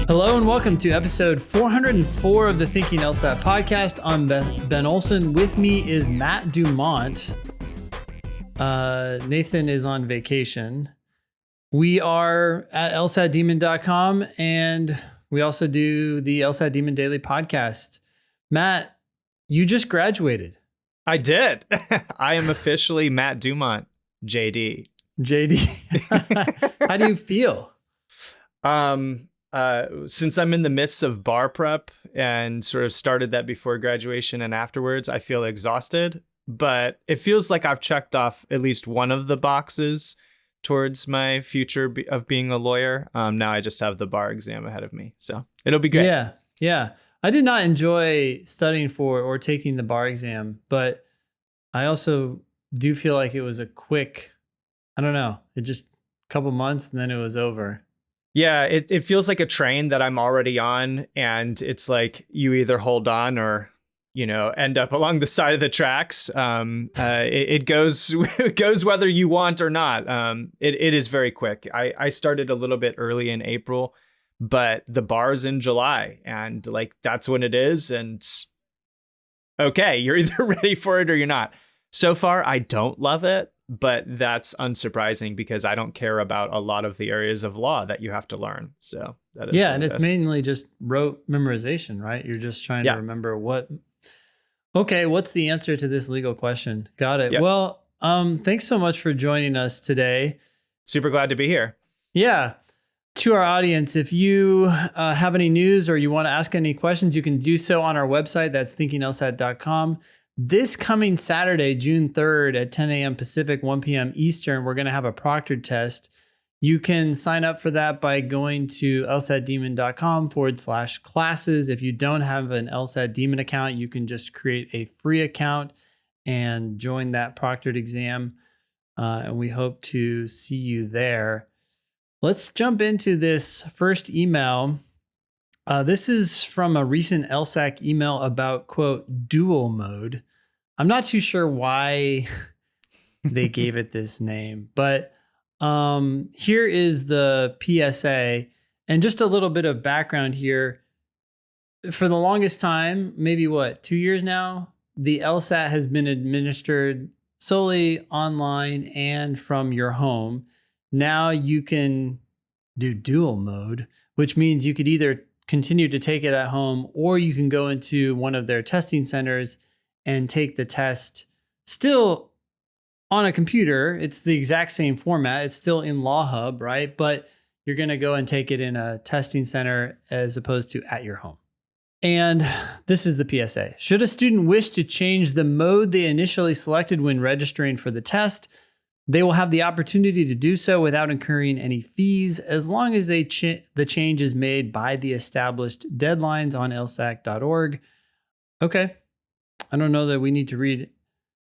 Hello and welcome to episode 404 of the Thinking LSAT podcast. I'm Ben Olson. With me is Matt DuMont. Nathan is on vacation. We are at LSATDemon.com and we also do the LSAT Demon Daily podcast. Matt, you just graduated. I did. I am officially Matt DuMont, JD. JD. How do you feel? Since I'm in the midst of bar prep and sort of started that before graduation and afterwards, I feel exhausted, but it feels like I've checked off at least one of the boxes towards my future of being a lawyer. Now I just have the bar exam ahead of me, so it'll be great. Yeah. I did not enjoy studying for or taking the bar exam, but I also do feel like it was a quick, I don't know, it just a couple months and then it was over. Yeah, it feels like a train that I'm already on, and it's like you either hold on or, end up along the side of the tracks. It goes it goes whether you want or not. It is very quick. I started a little bit early in April, but the bar's in July, and that's when it is. And okay, you're either ready for it or you're not. So far, I don't love it. But that's unsurprising because I don't care about a lot of the areas of law that you have to learn. So that is and mainly just rote memorization, right? You're just trying to remember what's the answer to this legal question? Got it. Yep. Well, thanks so much for joining us today. Super glad to be here. Yeah. To our audience, if you have any news or you want to ask any questions, you can do so on our website. That's thinkinglsat.com. This coming Saturday, June 3rd at 10 a.m. Pacific, 1 p.m. Eastern, we're going to have a proctored test. You can sign up for that by going to lsatdemon.com/classes. If you don't have an LSAT Demon account, you can just create a free account and join that proctored exam. And we hope to see you there. Let's jump into this first email. This is from a recent LSAC email about, quote, dual mode. I'm not too sure why they gave it this name, but here is the PSA. And just a little bit of background here. For the longest time, maybe 2 years now, the LSAT has been administered solely online and from your home. Now you can do dual mode, which means you could either continue to take it at home, or you can go into one of their testing centers and take the test still on a computer. It's the exact same format. It's still in Law Hub, right? But you're going to go and take it in a testing center as opposed to at your home. And this is the PSA. Should a student wish to change the mode they initially selected when registering for the test, they will have the opportunity to do so without incurring any fees as long as the change is made by the established deadlines on lsac.org. Okay. I don't know that we need to read.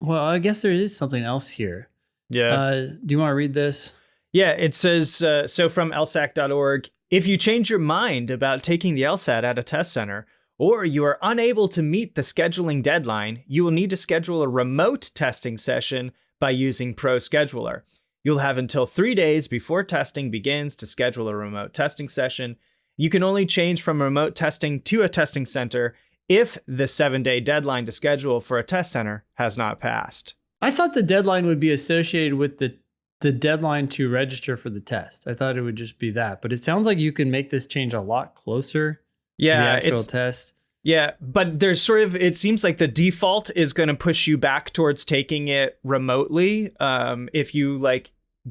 Well, I guess there is something else here. Yeah. Do you want to read this? Yeah, it says, so from lsac.org, if you change your mind about taking the LSAT at a test center, or you are unable to meet the scheduling deadline, you will need to schedule a remote testing session by using ProScheduler. You'll have until 3 days before testing begins to schedule a remote testing session. You can only change from remote testing to a testing center if the 7-day deadline to schedule for a test center has not passed. I thought the deadline would be associated with the deadline to register for the test. I thought it would just be that, but it sounds like you can make this change a lot closer to the actual test. Yeah, but there's it seems like the default is going to push you back towards taking it remotely. If you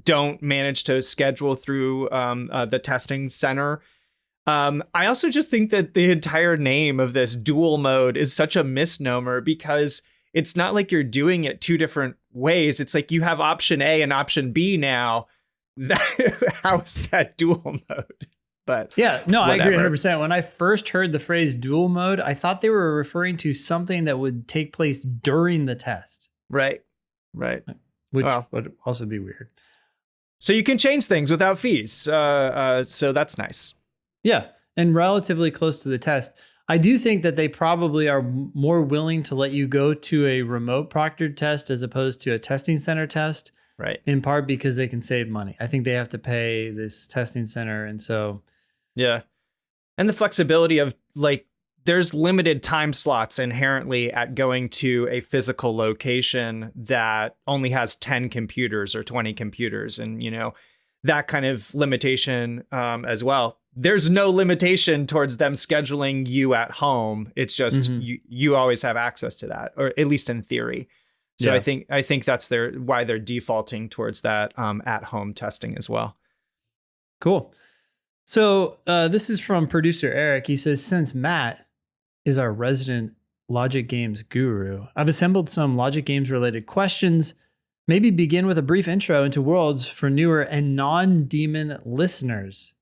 don't manage to schedule through the testing center. I also just think that the entire name of this dual mode is such a misnomer because it's not like you're doing it two different ways. It's like you have option A and option B now. How is that dual mode? But yeah, no, whatever. I agree 100%. When I first heard the phrase dual mode, I thought they were referring to something that would take place during the test. Right. Which would also be weird. So you can change things without fees. So that's nice. Yeah, and relatively close to the test. I do think that they probably are more willing to let you go to a remote proctored test as opposed to a testing center test. Right. In part because they can save money. I think they have to pay this testing center. And so. Yeah. And the flexibility of like, there's limited time slots inherently at going to a physical location that only has 10 computers or 20 computers. And, that kind of limitation as well. There's no limitation towards them scheduling you at home. It's just you always have access to that, or at least in theory. So I think that's why they're defaulting towards that at home testing as well. Cool. So this is from producer Eric. He says, since Matt is our resident logic games guru, I've assembled some logic games related questions. Maybe begin with a brief intro into worlds for newer and non-demon listeners.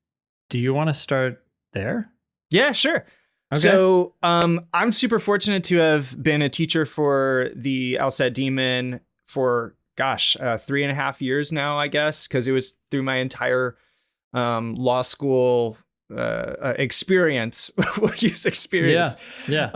Do you want to start there? Yeah, sure. Okay. So I'm super fortunate to have been a teacher for the LSAT Demon for, 3.5 years now, I guess, because it was through my entire law school experience. We'll use experience. Yeah.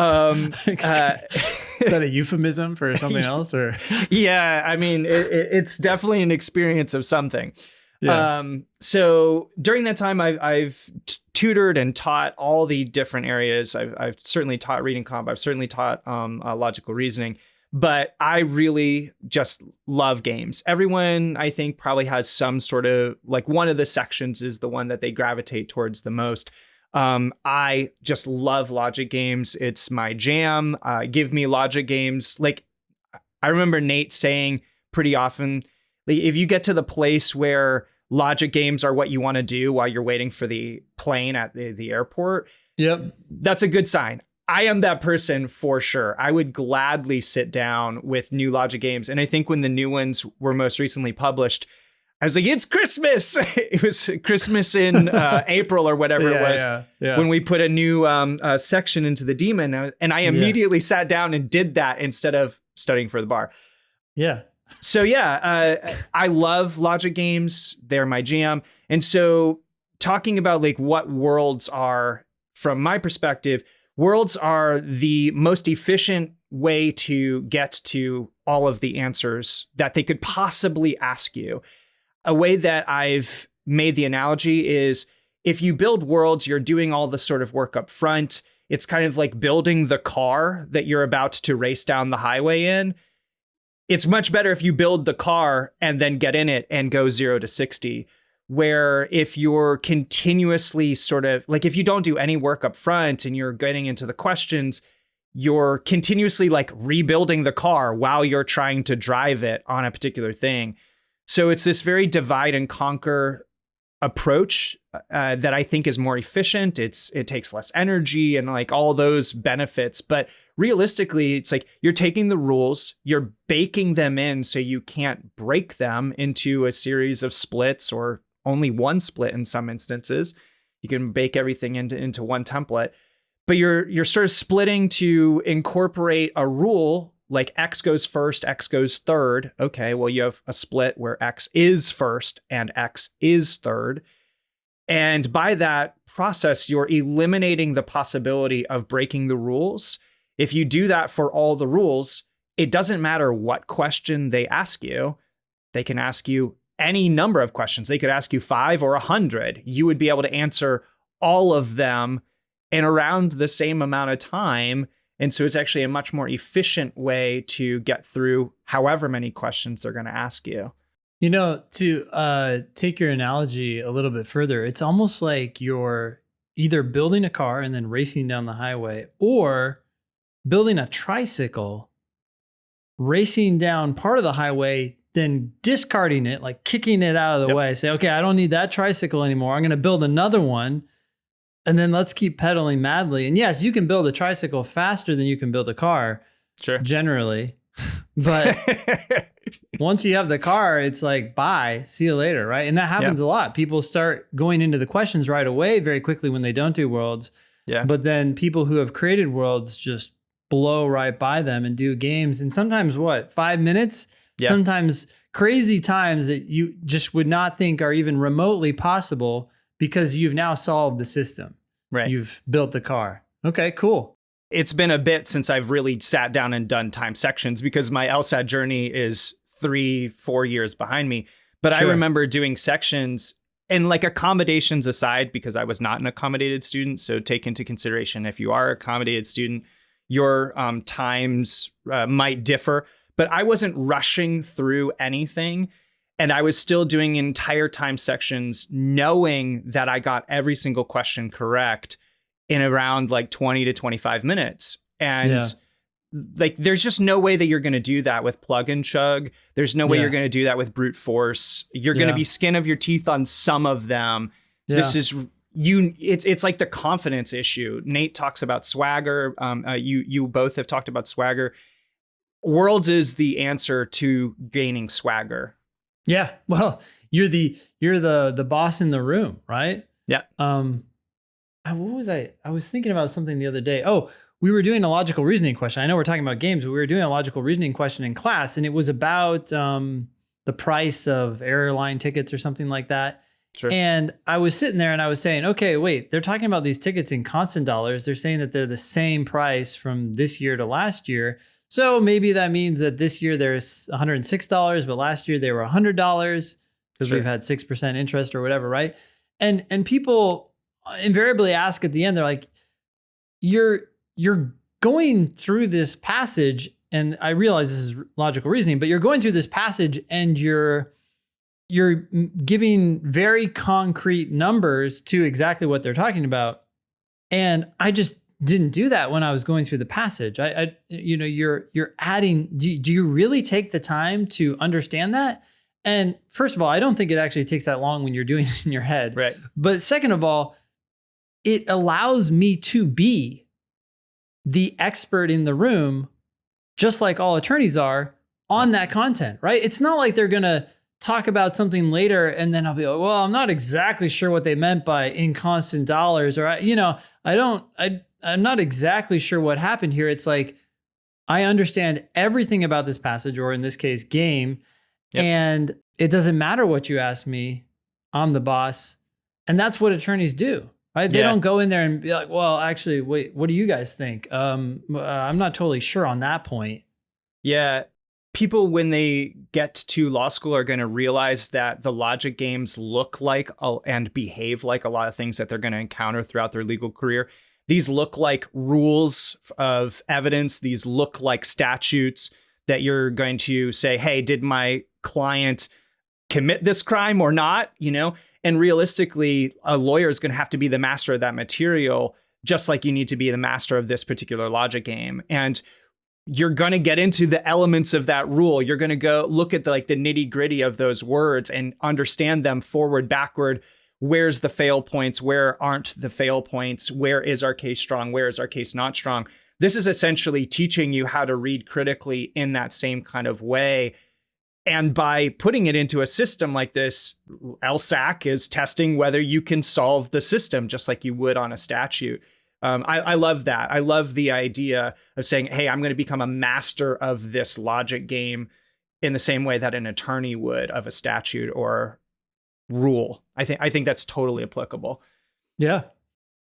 Is that a euphemism for something else, or? Yeah, I mean, it's definitely an experience of something. Yeah. So during that time, I've tutored and taught all the different areas. I've certainly taught reading comp. I've certainly taught logical reasoning. But I really just love games. Everyone, I think, probably has some sort of, like, one of the sections is the one that they gravitate towards the most. I just love logic games. It's my jam. Give me logic games. Like, I remember Nate saying pretty often, like, if you get to the place where logic games are what you want to do while you're waiting for the plane at the airport, that's a good sign. I am that person for sure. I would gladly sit down with new logic games. And I think when the new ones were most recently published, I was like, it's Christmas. It was Christmas in April or whatever it was when we put a new section into the Demon. And I immediately sat down and did that instead of studying for the bar. Yeah. So I love logic games. They're my jam. And so talking about like what worlds are, from my perspective, worlds are the most efficient way to get to all of the answers that they could possibly ask you. A way that I've made the analogy is, if you build worlds, you're doing all the sort of work up front. It's kind of like building the car that you're about to race down the highway in. It's much better if you build the car and then get in it and go 0 to 60. Where if you're continuously sort of like, if you don't do any work up front and you're getting into the questions, you're continuously like rebuilding the car while you're trying to drive it on a particular thing. So it's this very divide and conquer approach that I think is more efficient. It takes less energy and like all those benefits. But realistically, it's like you're taking the rules, you're baking them in so you can't break them into a series of splits, or only one split in some instances. You can bake everything into one template, but you're sort of splitting to incorporate a rule like X goes first, X goes third. Okay, well, you have a split where X is first and X is third. And by that process, you're eliminating the possibility of breaking the rules. If you do that for all the rules, it doesn't matter what question they ask you. They can ask you any number of questions. They could ask you 5 or 100. You would be able to answer all of them in around the same amount of time. And so it's actually a much more efficient way to get through however many questions they're going to ask you. You know, to take your analogy a little bit further, it's almost like you're either building a car and then racing down the highway, or building a tricycle, racing down part of the highway, then discarding it, like kicking it out of the way. Say, okay, I don't need that tricycle anymore. I'm going to build another one. And then let's keep pedaling madly. And yes, you can build a tricycle faster than you can build a car. Sure. Generally. But once you have the car, it's like, bye, see you later, right? And that happens a lot. People start going into the questions right away very quickly when they don't do worlds. Yeah. But then people who have created worlds just blow right by them and do games. And sometimes 5 minutes? Yeah. Sometimes crazy times that you just would not think are even remotely possible, because you've now solved the system. Right. You've built the car. Okay, cool. It's been a bit since I've really sat down and done time sections, because my LSAT journey is 3-4 years behind me. But I remember doing sections and like accommodations aside, because I was not an accommodated student, so take into consideration if you are an accommodated student, your times might differ, but I wasn't rushing through anything. And I was still doing entire time sections knowing that I got every single question correct in around like 20 to 25 minutes. And like, there's just no way that you're going to do that with plug and chug. There's no way you're going to do that with brute force. You're going to be skin of your teeth on some of them. This is it's like the confidence issue. Nate talks about swagger. You both have talked about swagger. Worlds is the answer to gaining swagger. Yeah. Well, you're the boss in the room, right? Yeah. What was I was thinking about something the other day. Oh, we were doing a logical reasoning question. I know we're talking about games, but we were doing a logical reasoning question in class, and it was about the price of airline tickets or something like that. Sure. And I was sitting there and I was saying, okay, wait, they're talking about these tickets in constant dollars. They're saying that they're the same price from this year to last year. So maybe that means that this year there's $106, but last year they were $100 because we've had 6% interest or whatever, right? And people invariably ask at the end, they're like, you're going through this passage, and I realize this is logical reasoning, but you're going through this passage and you're giving very concrete numbers to exactly what they're talking about. And I just didn't do that when I was going through the passage. You're adding, do you really take the time to understand that? And first of all, I don't think it actually takes that long when you're doing it in your head. Right. But second of all, it allows me to be the expert in the room, just like all attorneys are, on that content, right? It's not like they're going to talk about something later and then I'll be like, well, I'm not exactly sure what they meant by in constant dollars, or, I'm not exactly sure what happened here. It's like, I understand everything about this passage, or in this case, game, and it doesn't matter what you ask me. I'm the boss. And that's what attorneys do. Right? They don't go in there and be like, well, actually, wait, what do you guys think? I'm not totally sure on that point. Yeah. People, when they get to law school, are going to realize that the logic games look like and behave like a lot of things that they're going to encounter throughout their legal career. These look like rules of evidence. These look like statutes that you're going to say, hey, did my client commit this crime or not? And realistically, a lawyer is going to have to be the master of that material, just like you need to be the master of this particular logic game. And you're going to get into the elements of that rule. You're going to go look at the nitty gritty of those words and understand them forward, backward. Where's the fail points? Where aren't the fail points? Where is our case strong? Where is our case not strong? This is essentially teaching you how to read critically in that same kind of way. And by putting it into a system like this, LSAC is testing whether you can solve the system just like you would on a statute. I love that. I love the idea of saying, hey, I'm going to become a master of this logic game in the same way that an attorney would of a statute or rule. I think that's totally applicable. Yeah,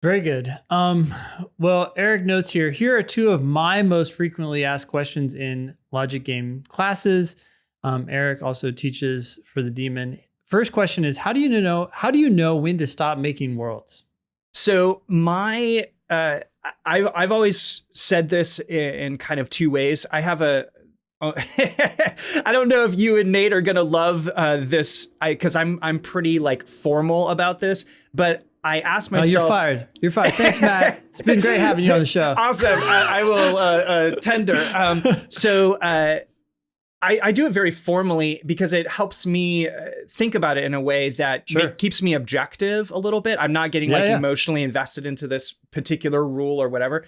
very good. Well, Eric notes here are two of my most frequently asked questions in logic game classes. Eric also teaches for the Demon. First question is, how do you know when to stop making worlds? So I've always said this in kind of two ways. I have I don't know if you and Nate are gonna love this, because I'm pretty formal about this, but I asked myself. Oh, you're fired. Thanks, Matt. It's been great having you on the show. Awesome. I will tender. I do it very formally because it helps me think about it in a way that keeps me objective a little bit. I'm not getting emotionally invested into this particular rule or whatever.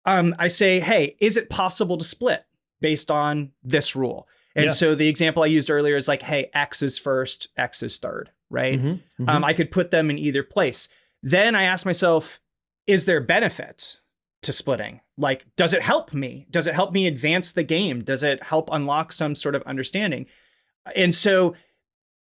I say, hey, is it possible to split based on this rule? And so the example I used earlier is hey, X is first, X is third, right? Mm-hmm. I could put them in either place. Then I ask myself, is there benefit to splitting? Does it help me? Does it help me advance the game? Does it help unlock some sort of understanding? And so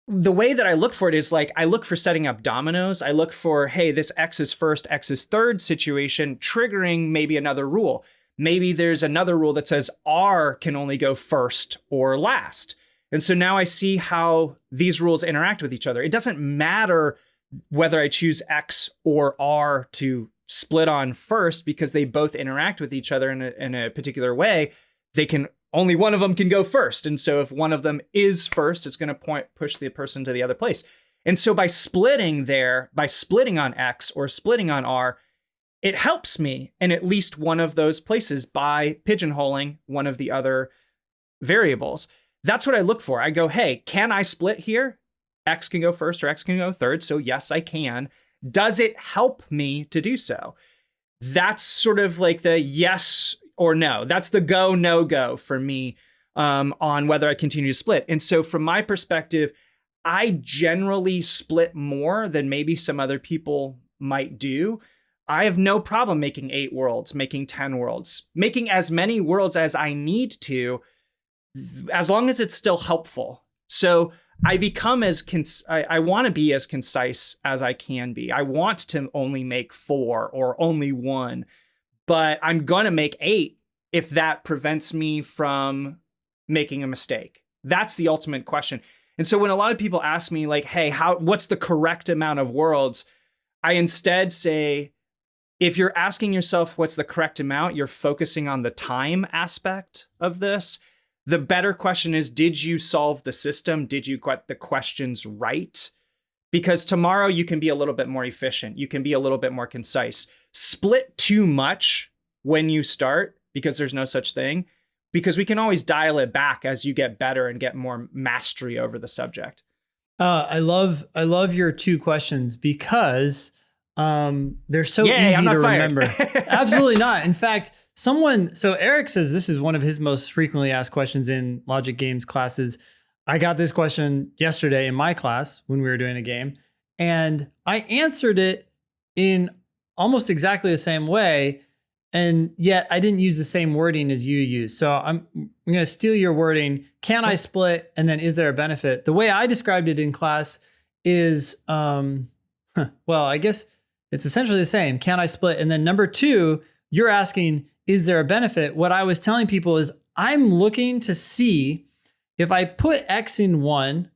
the way that I look for it is I look for setting up dominoes. I look for, hey, this X is first, X is third situation triggering maybe another rule. Maybe there's another rule that says R can only go first or last. And so now I see how these rules interact with each other. It doesn't matter whether I choose X or R to split on first, because they both interact with each other in a particular way. Only one of them can go first. And so if one of them is first, it's going to push the person to the other place. And so by splitting on X or splitting on R, it helps me in at least one of those places by pigeonholing one of the other variables. That's what I look for. I go, hey, can I split here? X can go first or X can go third. So yes, I can. Does it help me to do so? That's sort of like the yes or no. That's the go, no go for me on whether I continue to split. And so from my perspective, I generally split more than maybe some other people might do. I have no problem making 8 worlds, making 10 worlds, making as many worlds as I need to, as long as it's still helpful. So I become I want to be as concise as I can be. I want to only make 4 or only 1, but I'm going to make 8 if that prevents me from making a mistake. That's the ultimate question. And so when a lot of people ask me like, hey, what's the correct amount of worlds? I instead say, if you're asking yourself what's the correct amount, you're focusing on the time aspect of this. The better question is, did you solve the system? Did you get the questions right? Because tomorrow you can be a little bit more efficient. You can be a little bit more concise. Split too much when you start, because there's no such thing, because we can always dial it back as you get better and get more mastery over the subject. I love your 2 questions because they're so easy to remember. Absolutely not. In fact, so Eric says this is one of his most frequently asked questions in Logic Games classes. I got this question yesterday in my class when we were doing a game, and I answered it in almost exactly the same way, and yet I didn't use the same wording as you use. So I'm going to steal your wording. Can I split? And then is there a benefit? The way I described it in class is, well, I guess it's essentially the same. Can I split? And then number 2, you're asking, is there a benefit? What I was telling people is I'm looking to see if I put X in 1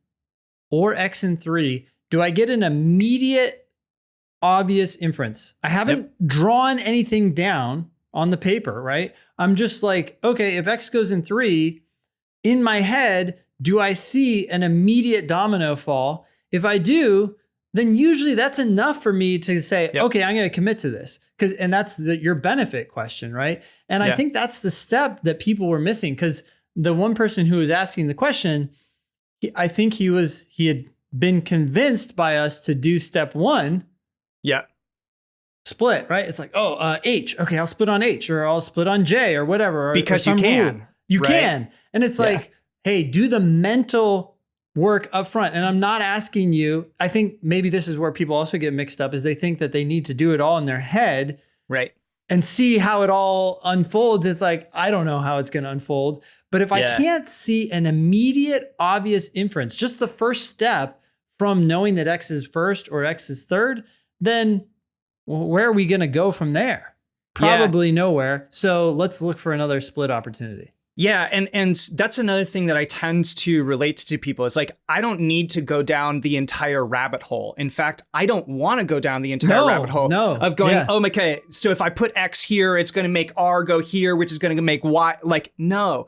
or X in 3, do I get an immediate obvious inference? I haven't drawn anything down on the paper, right? I'm just like, okay, if X goes in 3, in my head, do I see an immediate domino fall? If I do, then usually that's enough for me to say, okay, I'm going to commit to this. And that's your benefit question, right? And I think that's the step that people were missing, because the one person who was asking the question, I think he had been convinced by us to do step 1. Yeah. Split, right? It's like, H. Okay, I'll split on H, or I'll split on J, or whatever. Because you can. Rule. You can. And it's like, hey, do the mental work up front. And I'm not asking you, I think maybe this is where people also get mixed up, is they think that they need to do it all in their head. Right. And see how it all unfolds. It's like, I don't know how it's going to unfold. But if I can't see an immediate obvious inference, just the first step from knowing that X is first or X is third, then where are we going to go from there? Probably nowhere. So let's look for another split opportunity. Yeah, and that's another thing that I tend to relate to people. Is like, I don't need to go down the entire rabbit hole. In fact, I don't want to go down the entire rabbit hole of going, okay, so if I put X here, it's going to make R go here, which is going to make Y. Like, no,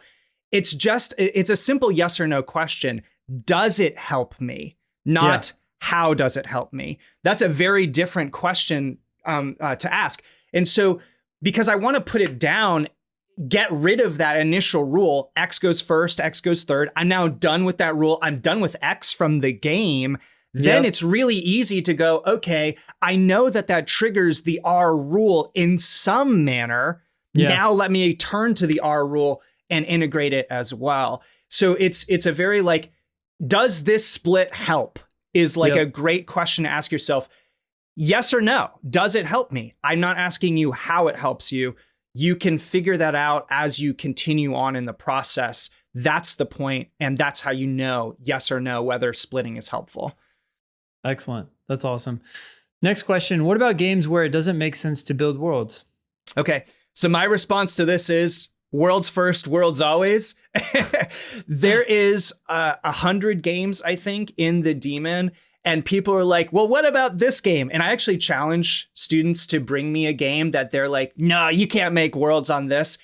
it's a simple yes or no question. Does it help me? Not how does it help me? That's a very different question to ask. And so because I want to put it down, get rid of that initial rule, X goes first, X goes third. I'm now done with that rule. I'm done with X from the game. Then it's really easy to go, okay, I know that triggers the R rule in some manner. Now let me turn to the R rule and integrate it as well. So it's a very like, does this split help? Is like a great question to ask yourself. Yes or no? Does it help me? I'm not asking you how it helps you. You can figure that out as you continue on in the process. That's the point, and that's how you know yes or no whether splitting is helpful. Excellent. That's awesome. Next question. What about games where it doesn't make sense to build worlds? Okay. So my response to this is world's first, world's always. There is 100 games, I think, in the Demon. And people are like, well, what about this game? And I actually challenge students to bring me a game that they're like, no, you can't make worlds on this.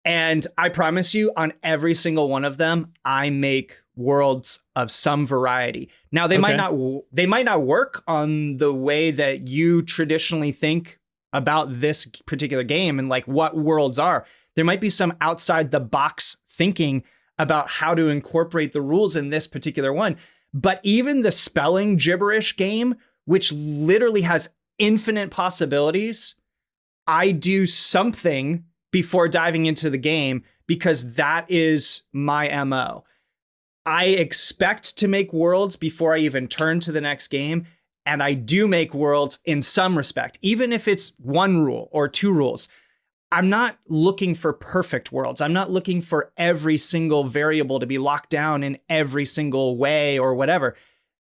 And I promise you, on every single one of them, I make worlds of some variety. Now, they might not work on the way that you traditionally think about this particular game and like what worlds are. There might be some outside the box thinking about how to incorporate the rules in this particular one. But even the spelling gibberish game, which literally has infinite possibilities, I do something before diving into the game because that is my MO. I expect to make worlds before I even turn to the next game. And I do make worlds in some respect, even if it's one rule or two rules. I'm not looking for perfect worlds. I'm not looking for every single variable to be locked down in every single way or whatever.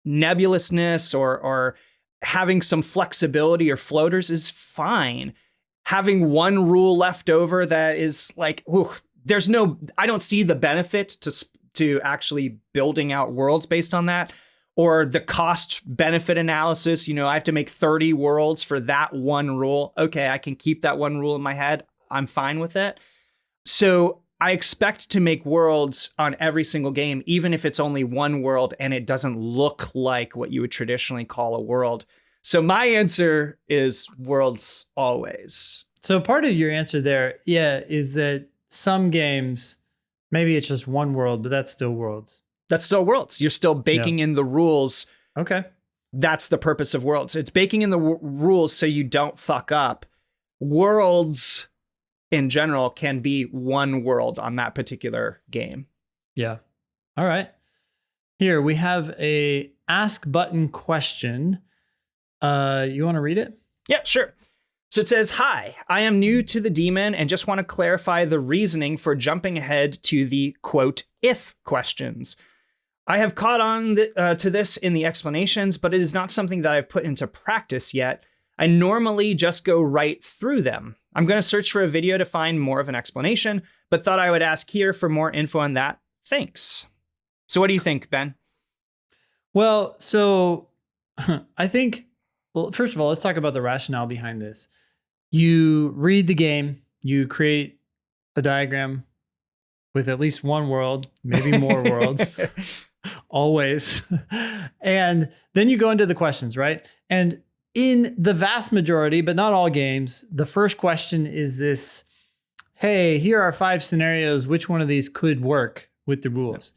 Nebulousness or having some flexibility or floaters is fine. Having one rule left over that is like, I don't see the benefit to actually building out worlds based on that. Or the cost benefit analysis, I have to make 30 worlds for that one rule. Okay, I can keep that one rule in my head. I'm fine with it. So I expect to make worlds on every single game, even if it's only one world and it doesn't look like what you would traditionally call a world. So my answer is worlds always. So part of your answer there, is that some games, maybe it's just one world, but that's still worlds. That's still worlds. You're still baking in the rules. Okay. That's the purpose of worlds. It's baking in the rules so you don't fuck up. Worlds in general can be one world on that particular game. Yeah. All right. Here we have a ask button question. You want to read it? Yeah, sure. So it says, hi, I am new to the Demon and just want to clarify the reasoning for jumping ahead to the quote, if questions. I have caught on to this in the explanations, but it is not something that I've put into practice yet. I normally just go right through them. I'm going to search for a video to find more of an explanation, but thought I would ask here for more info on that. Thanks. So what do you think, Ben? Well, so I think, first of all, let's talk about the rationale behind this. You read the game, you create a diagram with at least one world, maybe more worlds, always. And then you go into the questions, right? And in the vast majority, but not all games, the first question is this, hey, here are 5 scenarios. Which one of these could work with the rules?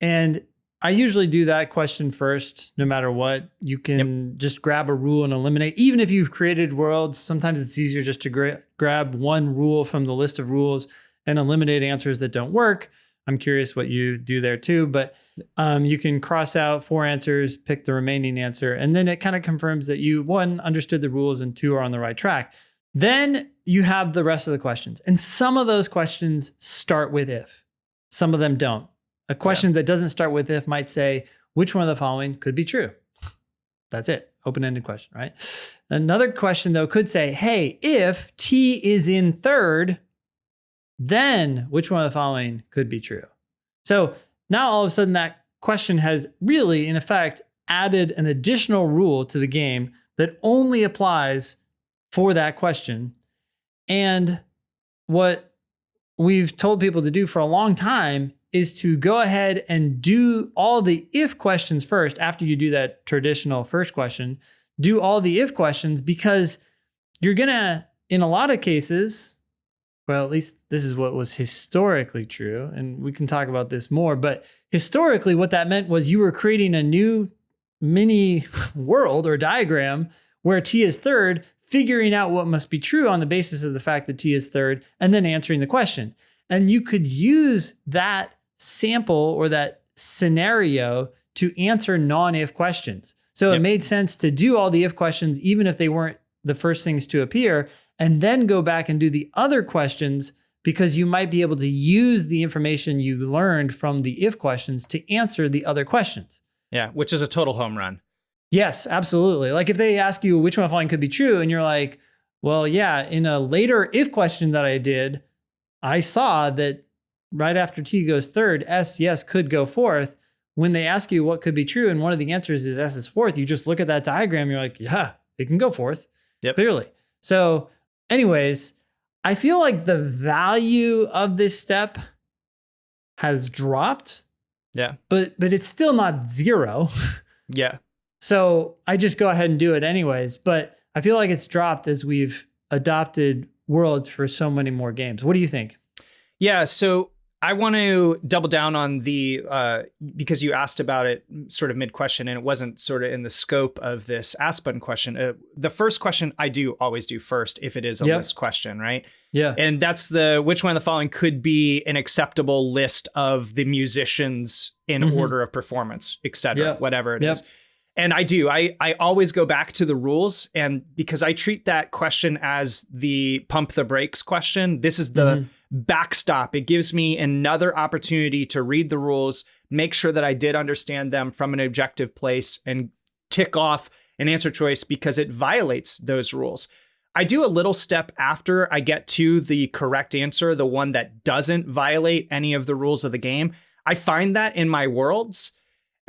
And I usually do that question first, no matter what. You can just grab a rule and eliminate. Even if you've created worlds, sometimes it's easier just to grab one rule from the list of rules and eliminate answers that don't work. I'm curious what you do there too, but you can cross out 4 answers, pick the remaining answer, and then it kind of confirms that you, 1, understood the rules, and 2, are on the right track. Then you have the rest of the questions. And some of those questions start with if. Some of them don't. A question that doesn't start with if might say, which one of the following could be true? That's it. Open-ended question, right? Another question, though, could say, hey, if T is in third, then which one of the following could be true? So now all of a sudden that question has really, in effect, added an additional rule to the game that only applies for that question. And what we've told people to do for a long time is to go ahead and do all the if questions first. After you do that traditional first question, do all the if questions, because you're gonna, in a lot of cases, well, at least this is what was historically true, and we can talk about this more, but historically what that meant was you were creating a new mini world or diagram where T is third, figuring out what must be true on the basis of the fact that T is third, and then answering the question. And you could use that sample or that scenario to answer non-if questions. So it made sense to do all the if questions, even if they weren't the first things to appear, and then go back and do the other questions, because you might be able to use the information you learned from the if questions to answer the other questions. Yeah, which is a total home run. Yes, absolutely. Like if they ask you which one of the following could be true, and you're like, well, yeah, in a later if question that I did, I saw that right after T goes third, S, yes, could go fourth. When they ask you what could be true, and one of the answers is S is fourth, you just look at that diagram, you're like, yeah, it can go fourth, clearly. So anyways, I feel like the value of this step has dropped. Yeah. But it's still not zero. Yeah. So I just go ahead and do it anyways. But I feel like it's dropped as we've adopted worlds for so many more games. What do you think? Yeah. So I want to double down on the, because you asked about it sort of mid-question and it wasn't sort of in the scope of this ask button question. The first question I do always do first if it is a list question, right? Yeah. And that's which one of the following could be an acceptable list of the musicians in order of performance, et cetera, whatever it is. And I always go back to the rules, and because I treat that question as the pump the brakes question, this is the backstop. It gives me another opportunity to read the rules, make sure that I did understand them from an objective place, and tick off an answer choice because it violates those rules. I do a little step after I get to the correct answer, the one that doesn't violate any of the rules of the game. I find that in my worlds.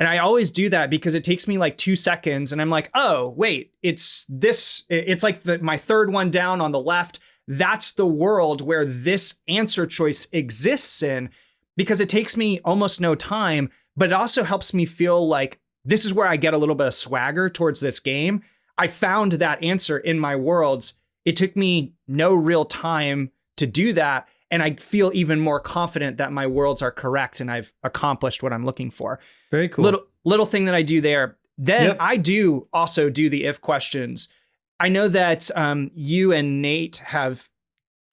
And I always do that because it takes me like 2 seconds and I'm like, oh, wait, it's this. It's like my third one down on the left. That's the world where this answer choice exists in, because it takes me almost no time, but it also helps me feel like this is where I get a little bit of swagger towards this game. I found that answer in my worlds. It took me no real time to do that. And I feel even more confident that my worlds are correct and I've accomplished what I'm looking for. Very cool. Little thing that I do there. Then I do also do the if questions. I know that you and Nate have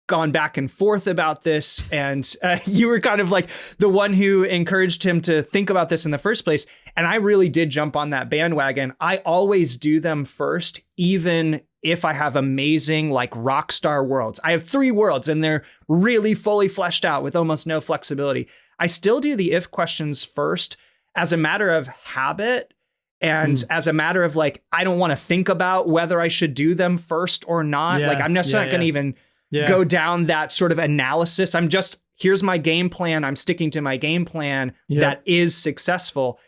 gone back and forth about this, and you were kind of like the one who encouraged him to think about this in the first place. And I really did jump on that bandwagon. I always do them first, even if I have amazing like rock star worlds. I have 3 worlds and they're really fully fleshed out with almost no flexibility. I still do the if questions first as a matter of habit and as a matter of like, I don't want to think about whether I should do them first or not. Like I'm just not going to even go down that sort of analysis. I'm just, here's my game plan. I'm sticking to my game plan that is successful,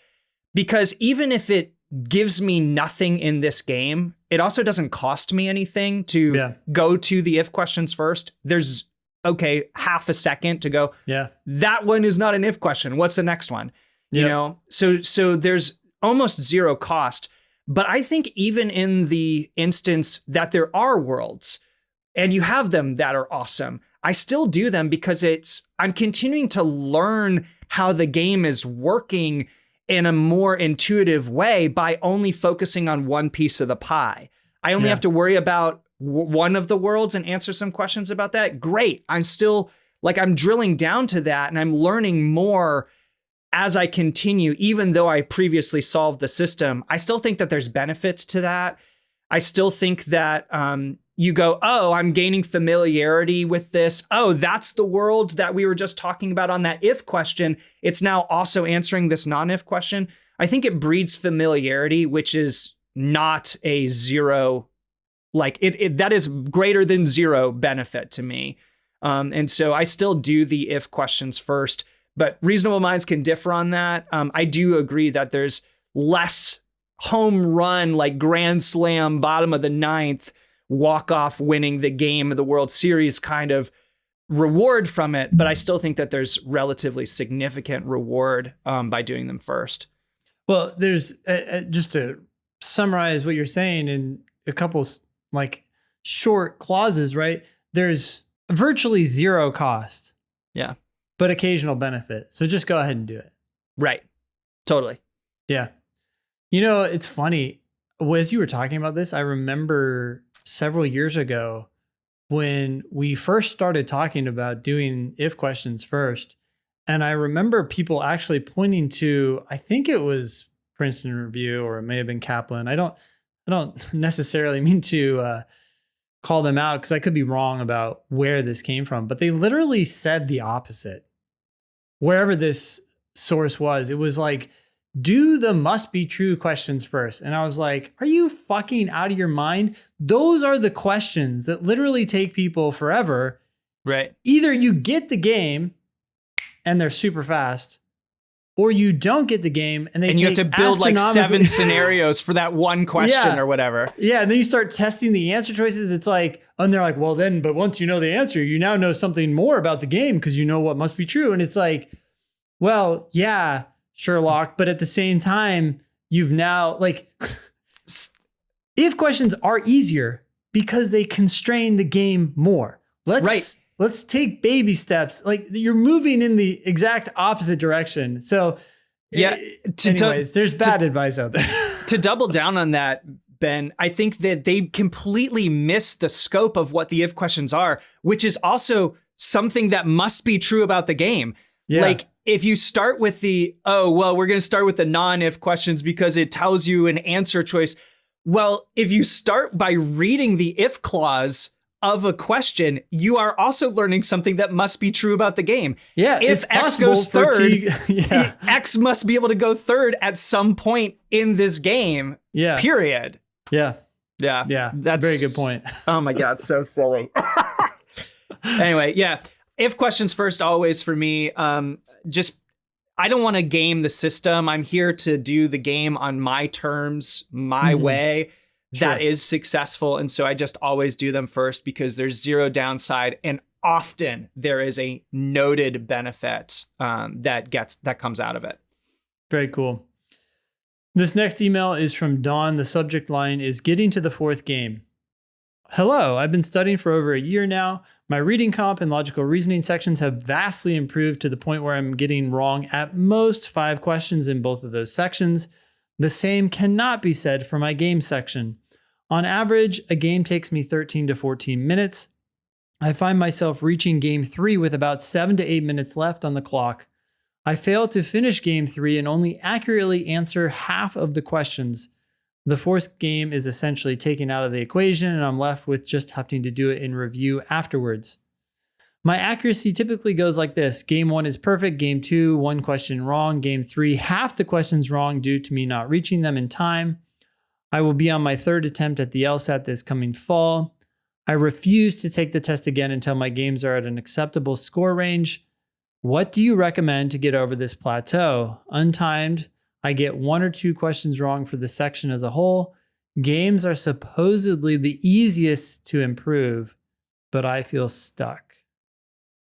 because even if it gives me nothing in this game, it also doesn't cost me anything to go to the if questions first. There's half a second to go. That one is not an if question. What's the next one? You know, so there's almost zero cost. But I think even in the instance that there are worlds and you have them that are awesome, I still do them because I'm continuing to learn how the game is working in a more intuitive way by only focusing on one piece of the pie. I only have to worry about one of the worlds and answer some questions about that. Great. I'm still like, I'm drilling down to that and I'm learning more as I continue, even though I previously solved the system. I still think that there's benefits to that. I still think that you go, oh, I'm gaining familiarity with this. Oh, that's the world that we were just talking about on that if question. It's now also answering this non-if question. I think it breeds familiarity, which is not a zero, like that is greater than zero benefit to me. And so I still do the if questions first, but reasonable minds can differ on that. I do agree that there's less home run, like grand slam, bottom of the ninth, walk-off winning the game of the World Series kind of reward from it. But I still think that there's relatively significant reward by doing them first. Well, there's just to summarize what you're saying in a couple like short clauses, right? There's virtually zero cost. Yeah. But occasional benefit. So just go ahead and do it. Right. Totally. Yeah. You know, it's funny. As you were talking about this, I remember several years ago when we first started talking about doing if questions first. And I remember people actually pointing to, I think it was Princeton Review or it may have been Kaplan. I don't necessarily mean to call them out because I could be wrong about where this came from, but they literally said the opposite. Wherever this source was, it was like, do the must be true questions first. And I was like, are you fucking out of your mind? Those are the questions that literally take people forever. Right. Either you get the game and they're super fast, or you don't get the game and you have to build like 7 scenarios for that one question or whatever. Yeah. And then you start testing the answer choices. It's like, and they're like, well, then, but once you know the answer, you now know something more about the game because you know what must be true. And it's like, well, yeah, Sherlock. But at the same time, you've now like, if questions are easier because they constrain the game more. Let's take baby steps. Like you're moving in the exact opposite direction. So yeah. Anyways, there's bad advice out there. To double down on that, Ben, I think that they completely miss the scope of what the if questions are, which is also something that must be true about the game. Yeah. Like if you start with we're going to start with the non-if questions because it tells you an answer choice. Well, if you start by reading the if clause of a question, you are also learning something that must be true about the game. Yeah. If X goes third, X must be able to go third at some point in this game. Yeah. Period. Yeah. Yeah. Yeah. That's a very good point. Oh my God. So silly. Anyway. Yeah. If questions first, always for me. I don't want to game the system. I'm here to do the game on my terms, my way. That is successful. And so I just always do them first because there's zero downside. And often there is a noted benefit that comes out of it. Very cool. This next email is from Dawn. The subject line is getting to the fourth game. Hello, I've been studying for over a year now. My reading comp and logical reasoning sections have vastly improved to the point where I'm getting wrong at most 5 questions in both of those sections. The same cannot be said for my game section. On average, a game takes me 13 to 14 minutes. I find myself reaching game 3 with about 7 to 8 minutes left on the clock. I fail to finish game 3 and only accurately answer half of the questions. The fourth game is essentially taken out of the equation and I'm left with just having to do it in review afterwards. My accuracy typically goes like this. Game 1 is perfect. Game 2, 1 question wrong. Game 3, half the questions wrong due to me not reaching them in time. I will be on my 3rd attempt at the LSAT this coming fall. I refuse to take the test again until my games are at an acceptable score range. What do you recommend to get over this plateau? Untimed, I get 1 or 2 questions wrong for the section as a whole. Games are supposedly the easiest to improve, but I feel stuck.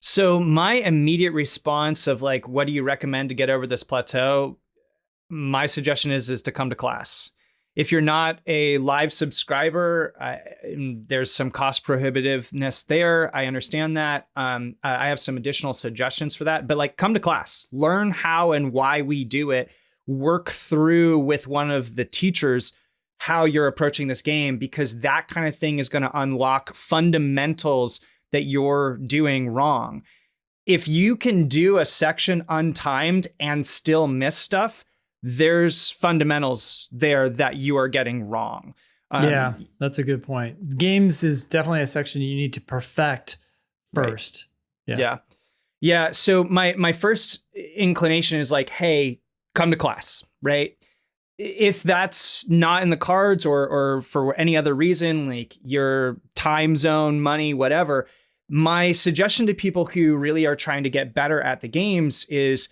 So my immediate response of like, what do you recommend to get over this plateau? My suggestion is to come to class. If you're not a live subscriber, there's some cost prohibitiveness there. I understand that. I have some additional suggestions for that, but like come to class, learn how and why we do it, work through with one of the teachers how you're approaching this game, because that kind of thing is going to unlock fundamentals that you're doing wrong. If you can do a section untimed and still miss stuff, there's fundamentals there that you are getting wrong. Yeah, that's a good point. Games is definitely a section you need to perfect first. Right. Yeah. So my first inclination is like, hey, come to class, right? If that's not in the cards or for any other reason, like your time zone, money, whatever, my suggestion to people who really are trying to get better at the games is,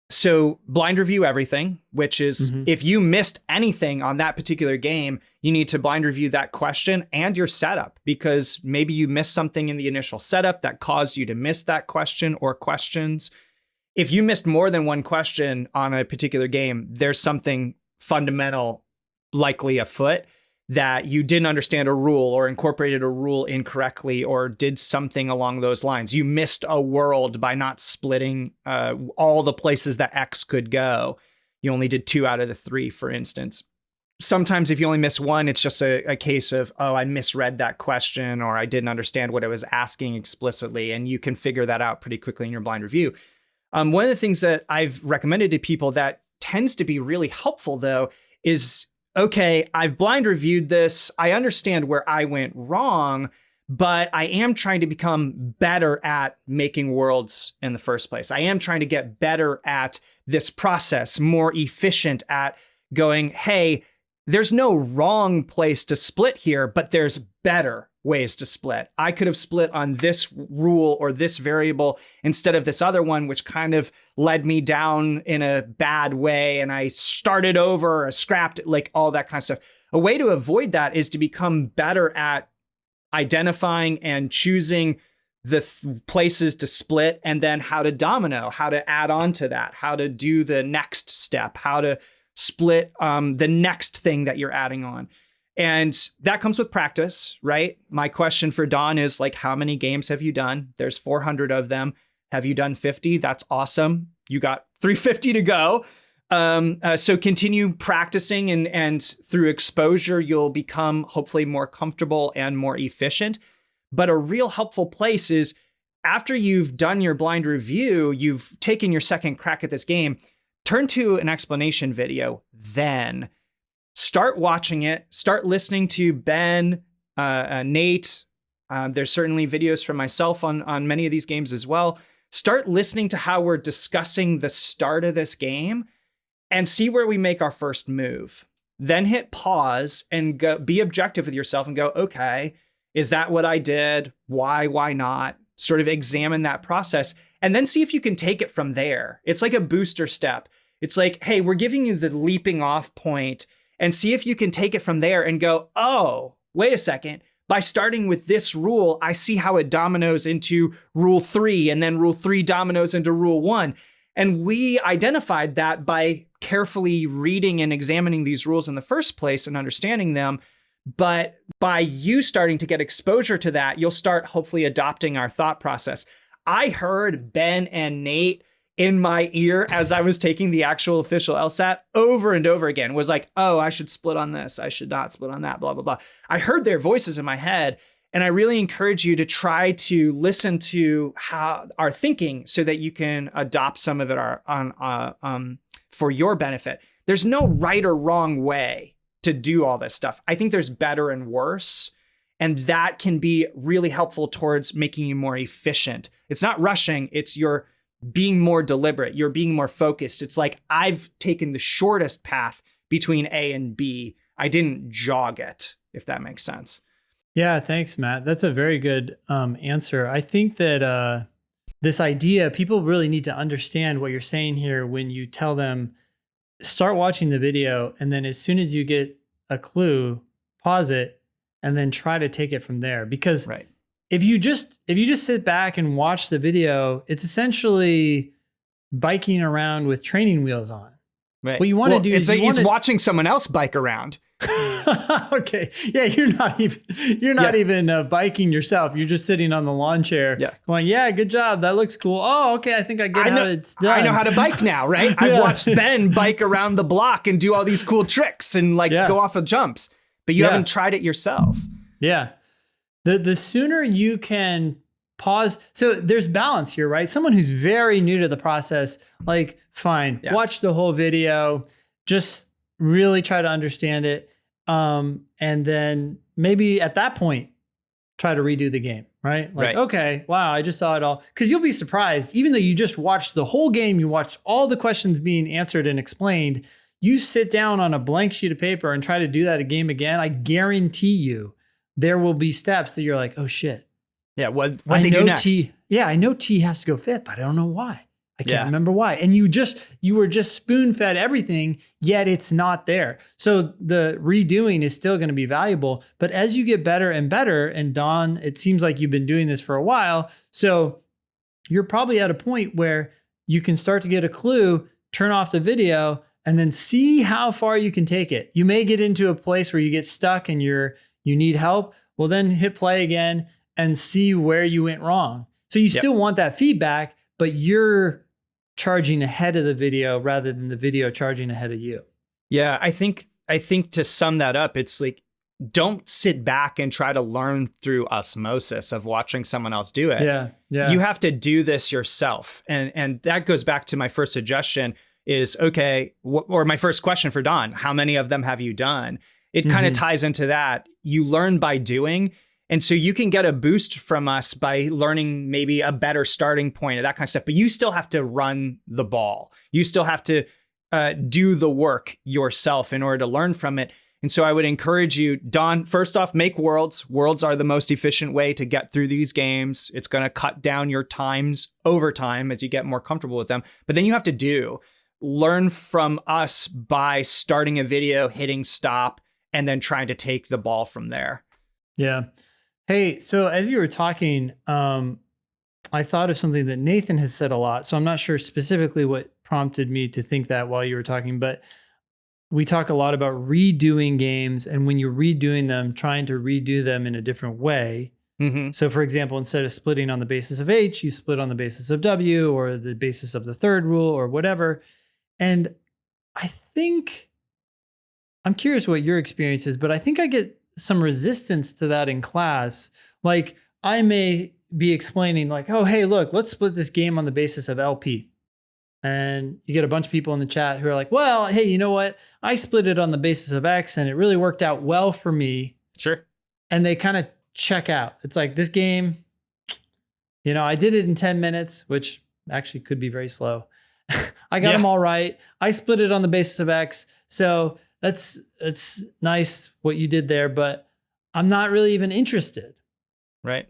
so blind review everything, which is if you missed anything on that particular game, you need to blind review that question and your setup, because maybe you missed something in the initial setup that caused you to miss that question or questions. If you missed more than one question on a particular game, there's something fundamental likely afoot, that you didn't understand a rule or incorporated a rule incorrectly or did something along those lines. You missed a world by not splitting all the places that X could go. You only did 2 out of the 3, for instance. Sometimes if you only miss one, it's just a case of, oh, I misread that question or I didn't understand what it was asking explicitly. And you can figure that out pretty quickly in your blind review. One of the things that I've recommended to people that tends to be really helpful, though, is, okay, I've blind reviewed this. I understand where I went wrong, but I am trying to become better at making worlds in the first place. I am trying to get better at this process, more efficient at going, hey, there's no wrong place to split here, but there's better ways to split. I could have split on this rule or this variable instead of this other one, which kind of led me down in a bad way. And I started over, or scrapped, like all that kind of stuff. A way to avoid that is to become better at identifying and choosing the places to split, and then how to domino, how to add on to that, how to do the next step, how to split the next thing that you're adding on. And that comes with practice, right? My question for Don is like, how many games have you done? There's 400 of them. Have you done 50? That's awesome. You got 350 to go. So continue practicing, and through exposure, you'll become hopefully more comfortable and more efficient. But a real helpful place is after you've done your blind review, you've taken your second crack at this game, turn to an explanation video, then start watching it, start listening to Ben, Nate. There's certainly videos from myself on many of these games as well. Start listening to how we're discussing the start of this game and see where we make our first move. Then hit pause and go, be objective with yourself and go, okay, is that what I did? Why not? Sort of examine that process and then see if you can take it from there. It's like a booster step. It's like, hey, we're giving you the leaping off point, and see if you can take it from there and go, oh, wait a second. By starting with this rule, I see how it dominoes into rule 3, and then rule 3 dominoes into rule 1. And we identified that by carefully reading and examining these rules in the first place and understanding them. But by you starting to get exposure to that, you'll start hopefully adopting our thought process. I heard Ben and Nate in my ear as I was taking the actual official LSAT over and over again, was like, oh, I should split on this. I should not split on that, blah, blah, blah. I heard their voices in my head. And I really encourage you to try to listen to how our thinking so that you can adopt some of it for your benefit. There's no right or wrong way to do all this stuff. I think there's better and worse. And that can be really helpful towards making you more efficient. It's not rushing. It's you're being more deliberate. You're being more focused. It's like, I've taken the shortest path between A and B. I didn't jog it, if that makes sense. Yeah, thanks, Matt. That's a very good answer. I think that this idea, people really need to understand what you're saying here when you tell them, start watching the video, and then as soon as you get a clue, pause it, and then try to take it from there. Because right. if you just sit back and watch the video, it's essentially biking around with training wheels on. Right. What you want to do is he's watching someone else bike around. Okay. Yeah, you're not even biking yourself. You're just sitting on the lawn chair going, yeah, good job. That looks cool. Oh, okay. I think I get how it's done. I know how to bike now, right? I've watched Ben bike around the block and do all these cool tricks and go off of jumps, but you haven't tried it yourself. Yeah. The sooner you can pause. So there's balance here, right? Someone who's very new to the process, like, fine, watch the whole video, just really try to understand it. And then maybe at that point, try to redo the game, right? Like, okay, wow, I just saw it all. Because you'll be surprised, even though you just watched the whole game, you watched all the questions being answered and explained, you sit down on a blank sheet of paper and try to do that game again, I guarantee you, there will be steps that you're like, oh shit. Yeah, what they do next. I know T has to go fifth, but I don't know why. I can't remember why. And you were just spoon-fed everything, yet it's not there. So the redoing is still going to be valuable. But as you get better and better, and Don, it seems like you've been doing this for a while. So you're probably at a point where you can start to get a clue, turn off the video, and then see how far you can take it. You may get into a place where you get stuck and you need help. Well, then hit play again and see where you went wrong. So you still want that feedback, but you're charging ahead of the video rather than the video charging ahead of you. Yeah, I think to sum that up, it's like, don't sit back and try to learn through osmosis of watching someone else do it. Yeah. You have to do this yourself. And that goes back to my first suggestion is, okay, or my first question for Don, how many of them have you done? It kind of ties into that. You learn by doing. And so you can get a boost from us by learning maybe a better starting point of that kind of stuff, but you still have to run the ball. You still have to do the work yourself in order to learn from it. And so I would encourage you, Don, first off, make worlds. Worlds are the most efficient way to get through these games. It's going to cut down your times over time as you get more comfortable with them. But then you have to learn from us by starting a video, hitting stop, and then trying to take the ball from there. Yeah. Hey, so as you were talking, I thought of something that Nathan has said a lot. So I'm not sure specifically what prompted me to think that while you were talking, but we talk a lot about redoing games, and when you're redoing them, trying to redo them in a different way. Mm-hmm. So for example, instead of splitting on the basis of H, you split on the basis of W or the basis of the third rule or whatever. And I think, I'm curious what your experience is, but I think I get some resistance to that in class. Like I may be explaining like, oh, hey, look, let's split this game on the basis of LP. And you get a bunch of people in the chat who are like, well, hey, you know what? I split it on the basis of X and it really worked out well for me. Sure. And they kind of check out. It's like this game, you know, I did it in 10 minutes, which actually could be very slow. I got them all right. I split it on the basis of X. So it's nice what you did there, but I'm not really even interested. Right.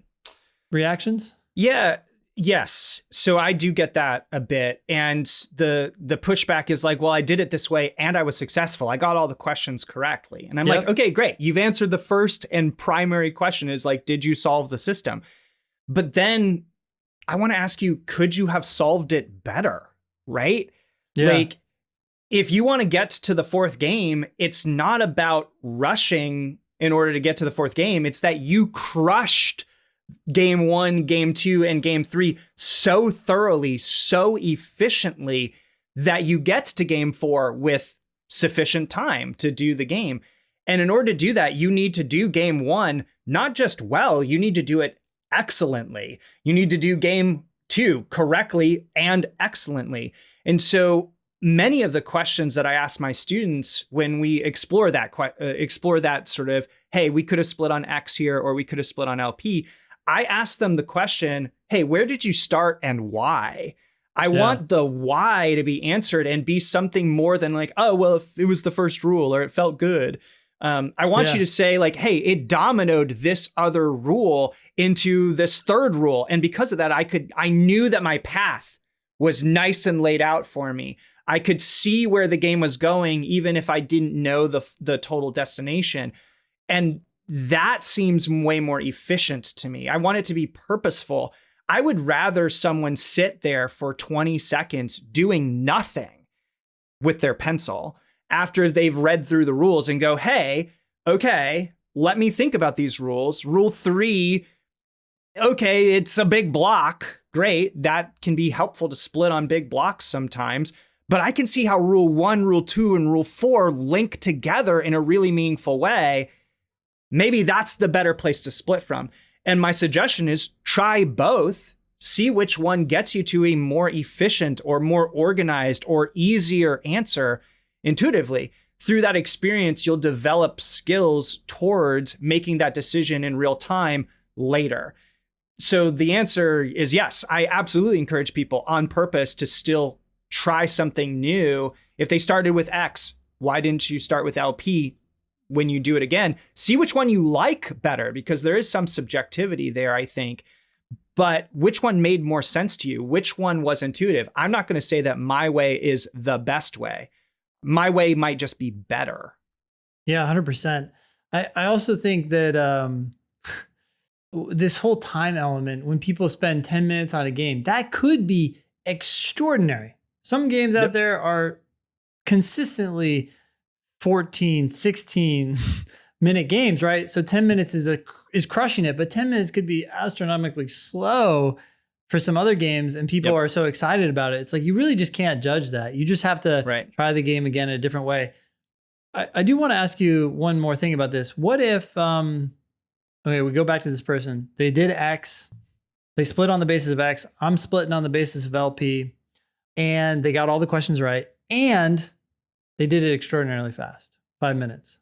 Reactions? Yeah. Yes. So I do get that a bit. And the pushback is like, well, I did it this way and I was successful. I got all the questions correctly. And I'm like, okay, great. You've answered the first and primary question is like, did you solve the system? But then I want to ask you, could you have solved it better? Right? Yeah. Like, if you want to get to the fourth game, it's not about rushing in order to get to the fourth game. It's that you crushed game 1, game 2, and game 3 so thoroughly, so efficiently that you get to game 4 with sufficient time to do the game. And in order to do that, you need to do game 1, not just well, you need to do it excellently. You need to do game 2 correctly and excellently. And so many of the questions that I ask my students when we explore that sort of, hey, we could have split on X here, or we could have split on LP. I ask them the question, hey, where did you start and why? I want the why to be answered and be something more than like, oh, well, if it was the first rule or it felt good. I want you to say like, hey, it dominoed this other rule into this third rule. And because of that, I knew that my path was nice and laid out for me. I could see where the game was going, even if I didn't know the total destination. And that seems way more efficient to me. I want it to be purposeful. I would rather someone sit there for 20 seconds doing nothing with their pencil after they've read through the rules and go, hey, okay, let me think about these rules. Rule 3, okay, it's a big block. Great. That can be helpful to split on big blocks sometimes. But I can see how rule 1, rule 2, and rule 4 link together in a really meaningful way. Maybe that's the better place to split from. And my suggestion is try both, see which one gets you to a more efficient or more organized or easier answer intuitively. Through that experience, you'll develop skills towards making that decision in real time later. So the answer is yes, I absolutely encourage people on purpose to still try something new. If they started with X, why didn't you start with LP? When you do it again, see which one you like better, because there is some subjectivity there, I think. But which one made more sense to you? Which one was intuitive? I'm not going to say that my way is the best way. My way might just be better. Yeah, 100%. I also think that this whole time element, when people spend 10 minutes on a game, that could be extraordinary. Some games out there are consistently 14, 16 minute games, right? So 10 minutes is crushing it, but 10 minutes could be astronomically slow for some other games, and people are so excited about it. It's like, you really just can't judge that. You just have to try the game again in a different way. I do want to ask you one more thing about this. What if, okay, we go back to this person. They did X, they split on the basis of X. I'm splitting on the basis of LP, and they got all the questions right. And they did it extraordinarily fast, 5 minutes.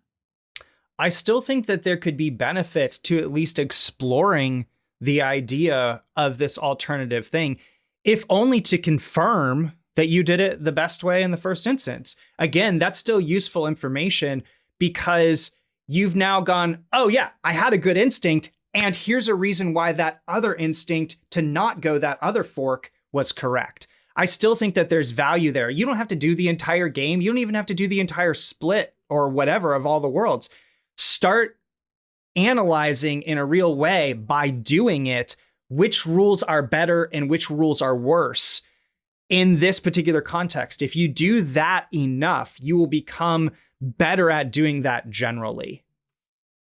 I still think that there could be benefit to at least exploring the idea of this alternative thing, if only to confirm that you did it the best way in the first instance. Again, that's still useful information. because you've now gone, oh yeah, I had a good instinct. And here's a reason why that other instinct to not go that other fork was correct. I still think that there's value there. You don't have to do the entire game. You don't even have to do the entire split or whatever of all the worlds. Start analyzing in a real way by doing it, which rules are better and which rules are worse in this particular context. If you do that enough, you will become better at doing that generally.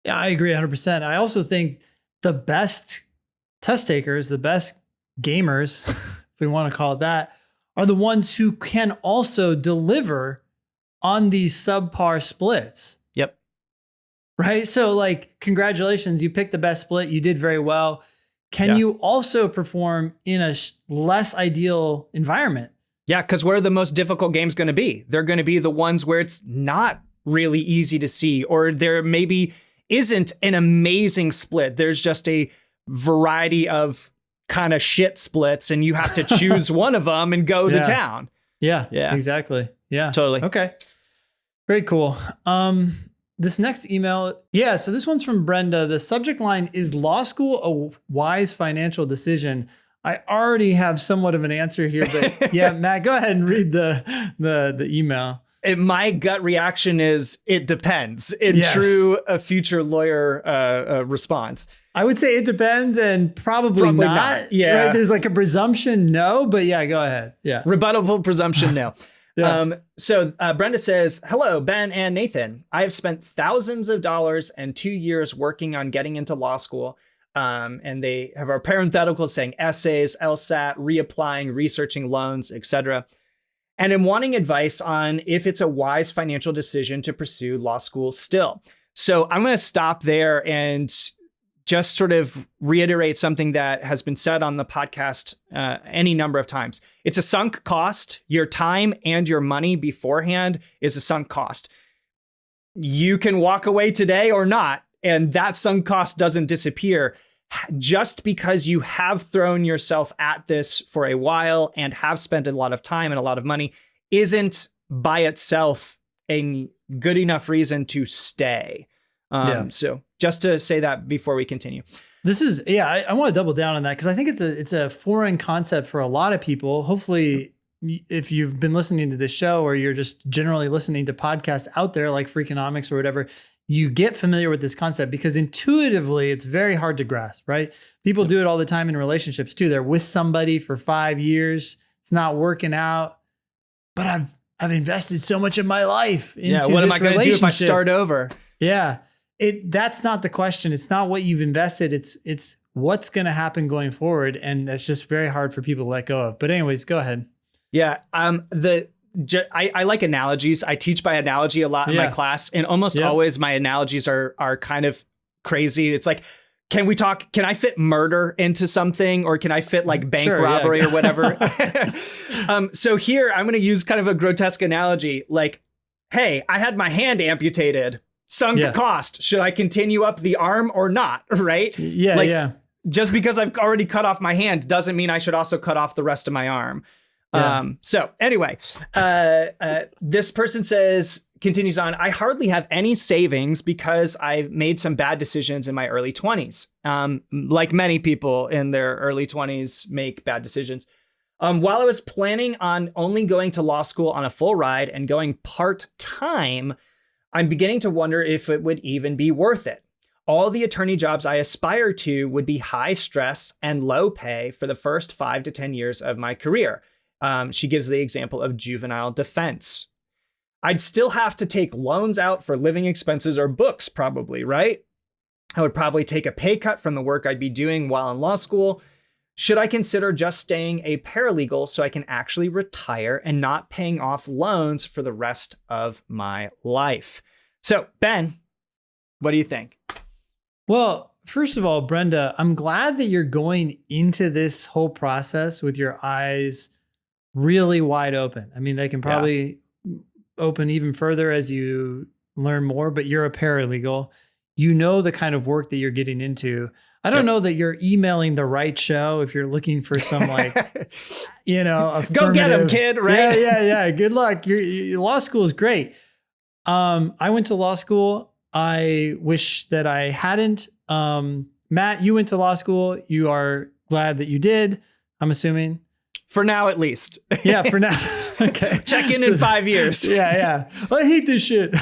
Yeah, I agree 100%. I also think the best test takers, the best gamers, if we want to call it that, are the ones who can also deliver on these subpar splits. Yep. Right? So like, congratulations, you picked the best split. You did very well. Can you also perform in a less ideal environment? Yeah, because where are the most difficult games going to be? They're going to be the ones where it's not really easy to see, or there maybe isn't an amazing split. There's just a variety of kind of shit splits, and you have to choose one of them and go to town. Yeah, exactly. Yeah, totally. Okay, very cool. This next email, so this one's from Brenda. The subject line is law school a wise financial decision? I already have somewhat of an answer here, but Matt, go ahead and read the email. My gut reaction is it depends. In true a future lawyer response, I would say it depends, and probably not. Yeah, right? There's like a presumption, no, but go ahead. Yeah, rebuttable presumption, no. So Brenda says, hello, Ben and Nathan. I have spent thousands of dollars and 2 years working on getting into law school. And they have our parentheticals saying essays, LSAT, reapplying, researching loans, etc. And I'm wanting advice on if it's a wise financial decision to pursue law school still. So I'm going to stop there and just sort of reiterate something that has been said on the podcast any number of times. It's a sunk cost. Your time and your money beforehand is a sunk cost. You can walk away today or not, and that sunk cost doesn't disappear. Just because you have thrown yourself at this for a while and have spent a lot of time and a lot of money isn't by itself a good enough reason to stay. So just to say that before we continue. This is, I want to double down on that because I think it's a foreign concept for a lot of people. Hopefully, if you've been listening to this show or you're just generally listening to podcasts out there like Freakonomics or whatever, you get familiar with this concept because intuitively it's very hard to grasp, right? People do it all the time in relationships too. They're with somebody for 5 years. It's not working out, but I've invested so much of my life into what am this I going to do if I start over? Yeah. That's not the question. It's not what you've invested. It's what's going to happen going forward. And that's just very hard for people to let go of. But anyways, go ahead. Yeah. I like analogies. I teach by analogy a lot in my class, and almost always my analogies are kind of crazy. It's like, can I fit murder into something, or can I fit like bank robbery or whatever? So here I'm going to use kind of a grotesque analogy. Like, hey, I had my hand amputated, sunk cost. Should I continue up the arm or not? Right? Just because I've already cut off my hand doesn't mean I should also cut off the rest of my arm. So anyway, this person continues on, I hardly have any savings because I've made some bad decisions in my early 20s. Like many people in their early 20s make bad decisions. While I was planning on only going to law school on a full ride and going part-time, I'm beginning to wonder if it would even be worth it. All the attorney jobs I aspire to would be high stress and low pay for the first 5 to 10 years of my career. She gives the example of juvenile defense. I'd still have to take loans out for living expenses or books, probably, right? I would probably take a pay cut from the work I'd be doing while in law school. Should I consider just staying a paralegal so I can actually retire and not paying off loans for the rest of my life? So, Ben, what do you think? Well, first of all, Brenda, I'm glad that you're going into this whole process with your eyes really wide open. I mean, they can probably open even further as you learn more, but you're a paralegal. You know the kind of work that you're getting into. I don't know that you're emailing the right show if you're looking for some like, go get him, kid, right? Yeah. Good luck. Your law school is great. I went to law school. I wish that I hadn't. Matt, you went to law school. You are glad that you did, I'm assuming. For now, at least. Yeah, for now. Okay. Check in 5 years. Yeah. I hate this shit.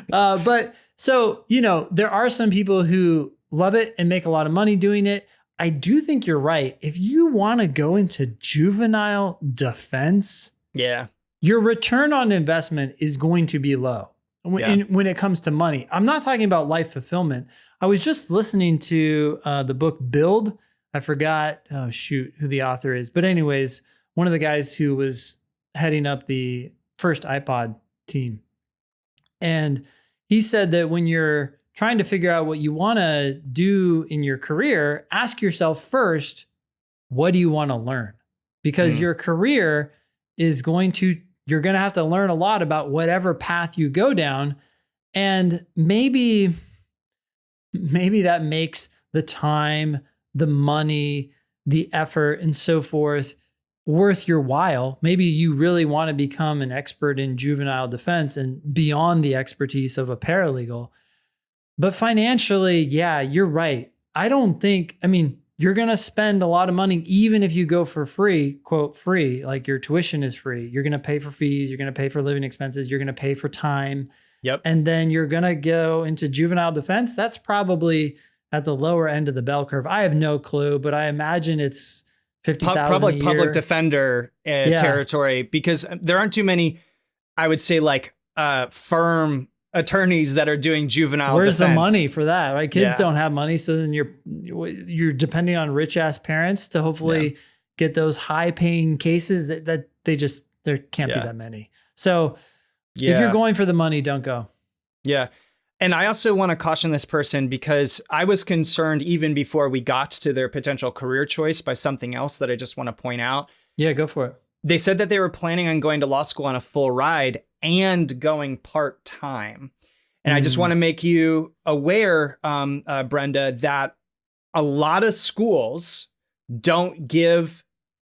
But so, there are some people who love it and make a lot of money doing it. I do think you're right. If you want to go into juvenile defense, yeah, your return on investment is going to be low when it comes to money. I'm not talking about life fulfillment. I was just listening to the book Build. I forgot, who the author is. But anyways, one of the guys who was heading up the first iPod team. And he said that when you're trying to figure out what you want to do in your career, ask yourself first, what do you want to learn? Because your career is you're going to have to learn a lot about whatever path you go down. And maybe that makes the time, the money, the effort, and so forth worth your while. Maybe you really want to become an expert in juvenile defense and beyond the expertise of a paralegal. But financially, yeah, you're right. You're going to spend a lot of money, even if you go for free, quote, free, like your tuition is free. You're going to pay for fees. You're going to pay for living expenses. You're going to pay for time. Yep. And then you're going to go into juvenile defense. That's probably at the lower end of the bell curve. I have no clue, but I imagine it's $50,000 probably a year. Public defender territory, because there aren't too many, I would say, like firm attorneys that are doing juvenile Where's defense. the money for that, right? Kids don't have money, so then you're depending on rich ass parents to hopefully get those high paying cases that there can't be that many. So if you're going for the money, don't go. Yeah. And I also want to caution this person, because I was concerned even before we got to their potential career choice by something else that I just want to point out. Yeah, go for it. They said that they were planning on going to law school on a full ride and going part-time. And I just want to make you aware, Brenda, that a lot of schools don't give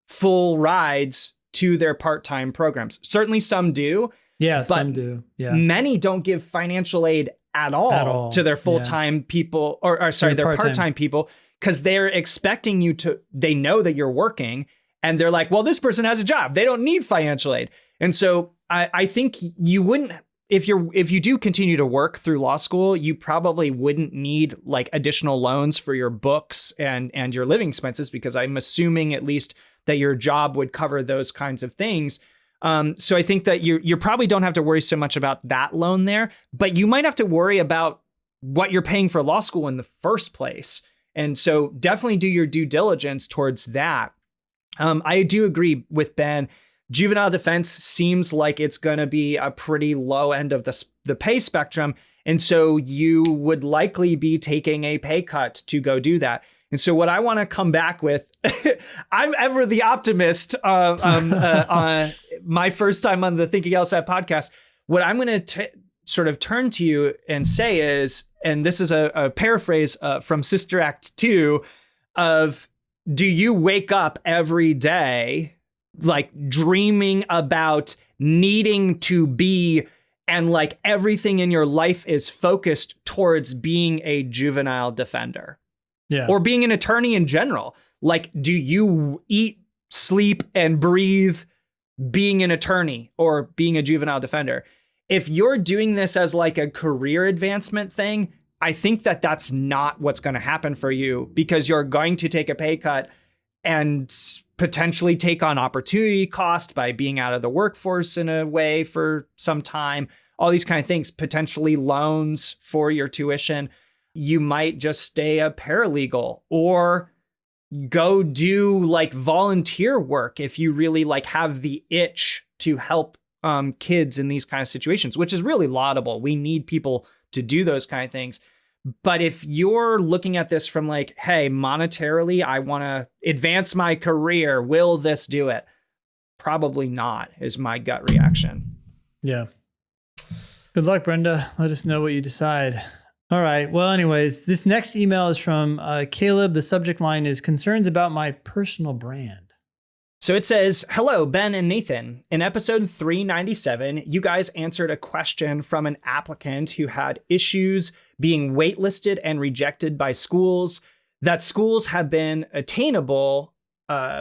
full rides to their part-time programs. Certainly some do. Yeah, some do. Yeah. Many don't give financial aid at all to their full-time people, or their part-time people, because they're expecting you to, they know that you're working, and they're like, well, this person has a job. They don't need financial aid. And so I think you wouldn't, if you do continue to work through law school, you probably wouldn't need like additional loans for your books and your living expenses, because I'm assuming at least that your job would cover those kinds of things. So I think that you probably don't have to worry so much about that loan there, but you might have to worry about what you're paying for law school in the first place. And so definitely do your due diligence towards that. I do agree with Ben. Juvenile defense seems like it's going to be a pretty low end of the pay spectrum. And so you would likely be taking a pay cut to go do that. And so what I want to come back with, I'm ever the optimist my first time on the Thinking LSAT podcast. What I'm going to sort of turn to you and say is, and this is a paraphrase from Sister Act 2 of, do you wake up every day like dreaming about needing to be, and like everything in your life is focused towards being a juvenile defender? Yeah. Or being an attorney in general. Like, do you eat, sleep, and breathe being an attorney or being a juvenile defender? If you're doing this as like a career advancement thing, I think that that's not what's going to happen for you, because you're going to take a pay cut and potentially take on opportunity cost by being out of the workforce in a way for some time, all these kind of things, potentially loans for your tuition. You might just stay a paralegal or go do like volunteer work if you really like have the itch to help kids in these kind of situations, which is really laudable. We need people to do those kind of things. But if you're looking at this from like, hey, monetarily, I want to advance my career, will this do it? Probably not, is my gut reaction. Yeah. Good luck, Brenda. Let us know what you decide. All right. Well, anyways, this next email is from Caleb. The subject line is concerns about my personal brand. So it says, hello, Ben and Nathan. In episode 397, you guys answered a question from an applicant who had issues being waitlisted and rejected by schools, that schools have been attainable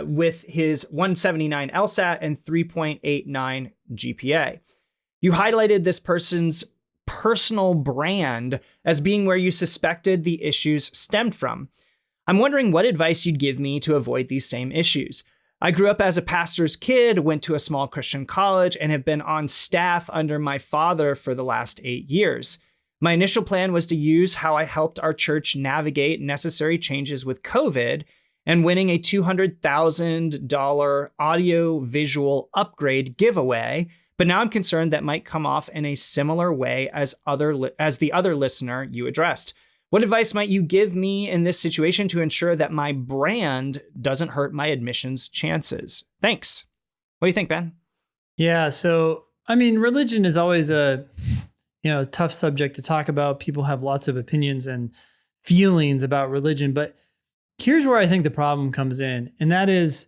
with his 179 LSAT and 3.89 GPA. You highlighted this person's personal brand as being where you suspected the issues stemmed from. I'm wondering what advice you'd give me to avoid these same issues. I grew up as a pastor's kid, went to a small Christian college, and have been on staff under my father for the last 8 years. My initial plan was to use how I helped our church navigate necessary changes with COVID and winning a $200,000 audio-visual upgrade giveaway, but now I'm concerned that might come off in a similar way as the other listener you addressed. What advice might you give me in this situation to ensure that my brand doesn't hurt my admissions chances? Thanks. What do you think, Ben? Yeah. So, I mean, religion is always a tough subject to talk about. People have lots of opinions and feelings about religion, but here's where I think the problem comes in. And that is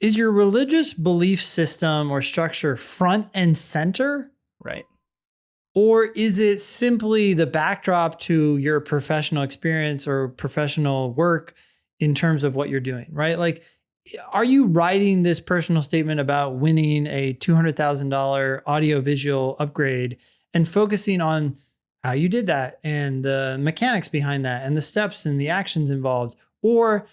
your religious belief system or structure front and center? Right. Or is it simply the backdrop to your professional experience or professional work in terms of what you're doing, right? Like, are you writing this personal statement about winning a $200,000 audio-visual upgrade and focusing on how you did that and the mechanics behind that and the steps and the actions involved? Or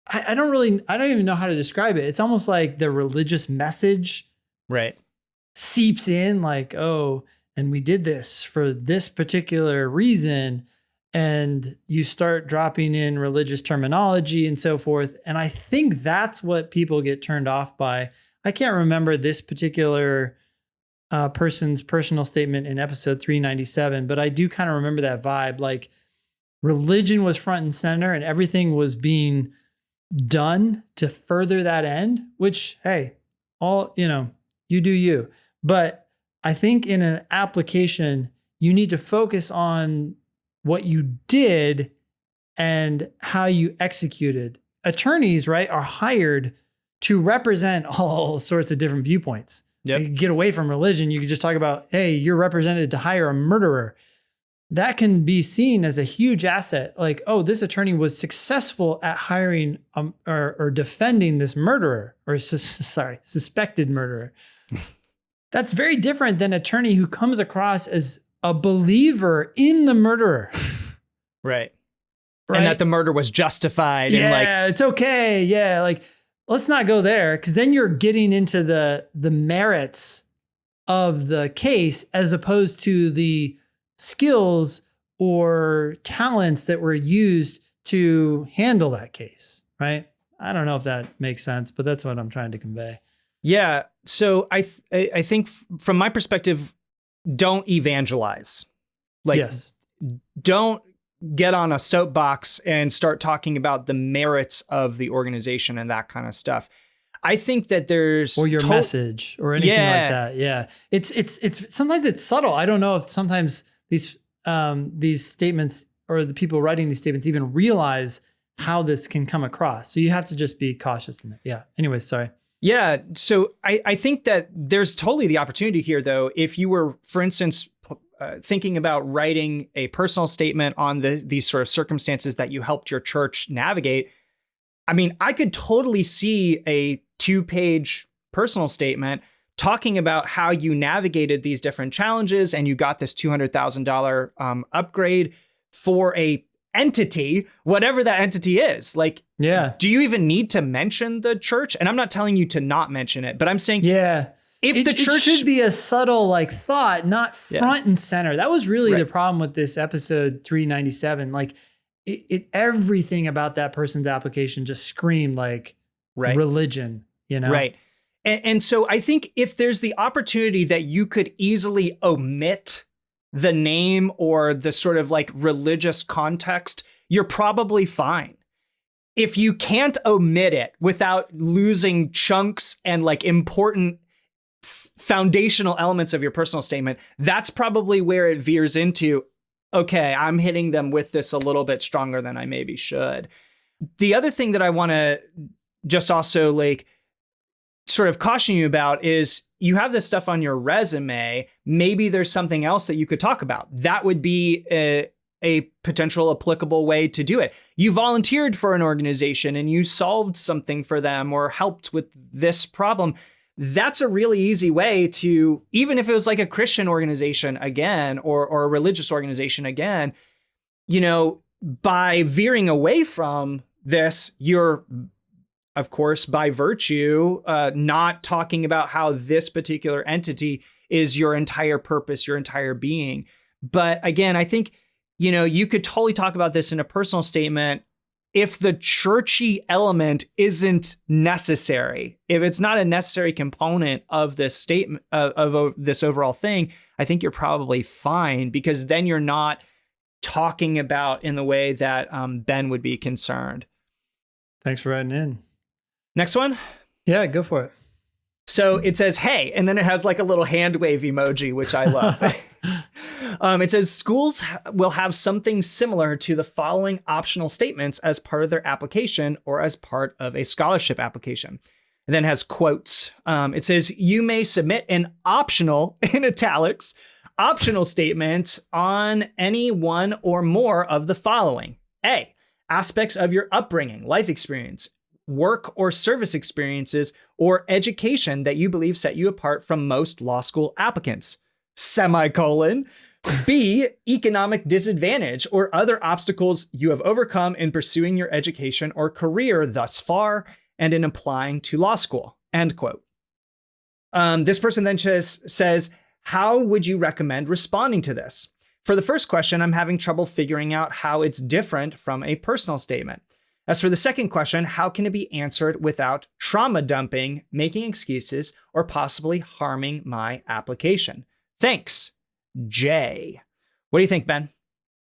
I don't even know how to describe it. It's almost like the religious message right seeps in, like, oh, and we did this for this particular reason. And you start dropping in religious terminology and so forth. And I think that's what people get turned off by. I can't remember this particular person's personal statement in episode 397, but I do kind of remember that vibe. Like, religion was front and center and everything was being done to further that end, which, hey, you do you. But I think in an application, you need to focus on what you did and how you executed. Attorneys, right, are hired to represent all sorts of different viewpoints. Yep. You can get away from religion. You can just talk about, hey, you're represented to hire a murderer. That can be seen as a huge asset. Like, oh, this attorney was successful at hiring or defending this murderer or suspected murderer. That's very different than an attorney who comes across as a believer in the murderer. Right. And that the murder was justified. Yeah, and it's okay. Yeah, like, let's not go there, because then you're getting into the merits of the case as opposed to the skills or talents that were used to handle that case, right? I don't know if that makes sense, but that's what I'm trying to convey. Yeah. So I think from my perspective, don't evangelize. Like, yes. Don't get on a soapbox and start talking about the merits of the organization and that kind of stuff. I think that there's or your message or anything like that. Yeah. It's sometimes it's subtle. I don't know if sometimes these statements or the people writing these statements even realize how this can come across. So you have to just be cautious in it. Yeah. Anyway, sorry. Yeah. So I think that there's totally the opportunity here, though. If you were, for instance, thinking about writing a personal statement on these sort of circumstances that you helped your church navigate, I mean, I could totally see a 2-page personal statement talking about how you navigated these different challenges and you got this $200,000 upgrade for a entity, whatever that entity is. Like, yeah, do you even need to mention the church? And I'm not telling you to not mention it, but I'm saying, yeah, if the church should be a subtle like thought, not front and center. That was really the problem with this episode 397. Like, everything about that person's application just screamed like religion, Right. And so I think if there's the opportunity that you could easily omit the name or the sort of like religious context, you're probably fine. If you can't omit it without losing chunks and like important foundational elements of your personal statement, that's probably where it veers into, okay, I'm hitting them with this a little bit stronger than I maybe should. The other thing that I want to just also like sort of caution you about is you have this stuff on your resume. Maybe there's something else that you could talk about. That would be a potential applicable way to do it. You volunteered for an organization and you solved something for them or helped with this problem. That's a really easy way to, even if it was like a Christian organization again, or a religious organization again, you know, by veering away from this, you're, of course, by virtue, not talking about how this particular entity is your entire purpose, your entire being. But again, I think, you know, you could totally talk about this in a personal statement if the churchy element isn't necessary. If it's not a necessary component of this statement, of this overall thing, I think you're probably fine, because then you're not talking about in the way that Ben would be concerned. Thanks for writing in. Next one. Yeah, go for it. So it says, hey, and then it has like a little hand wave emoji, which I love. It says schools will have something similar to the following optional statements as part of their application or as part of a scholarship application. And then it has quotes. It says you may submit an optional, in italics, optional statement on any one or more of the following. A, aspects of your upbringing, life experience, work or service experiences, or education that you believe set you apart from most law school applicants. Semicolon. B, economic disadvantage or other obstacles you have overcome in pursuing your education or career thus far and in applying to law school. End quote. This person then just says, how would you recommend responding to this? For the first question, I'm having trouble figuring out how it's different from a personal statement. As for the second question, how can it be answered without trauma dumping, making excuses, or possibly harming my application? Thanks, Jay. What do you think, Ben?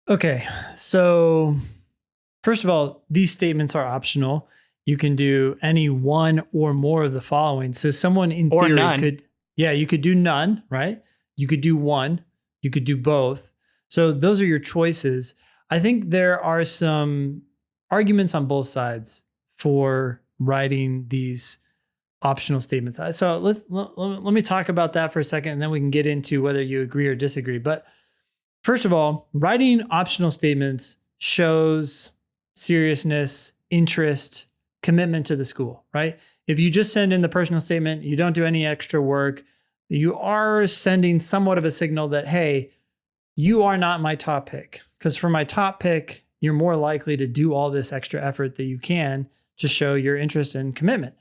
Okay, so first of all, these statements are optional. You can do any one or more of the following. So someone in theory could, you could do none, right? You could do one, you could do both. So those are your choices. I think there are some arguments on both sides for writing these optional statements. So let me talk about that for a second, and then we can get into whether you agree or disagree. But first of all, writing optional statements shows seriousness, interest, commitment to the school, right? If you just send in the personal statement, you don't do any extra work, you are sending somewhat of a signal that, hey, you are not my top pick. Because for my top pick, you're more likely to do all this extra effort that you can to show your interest and commitment.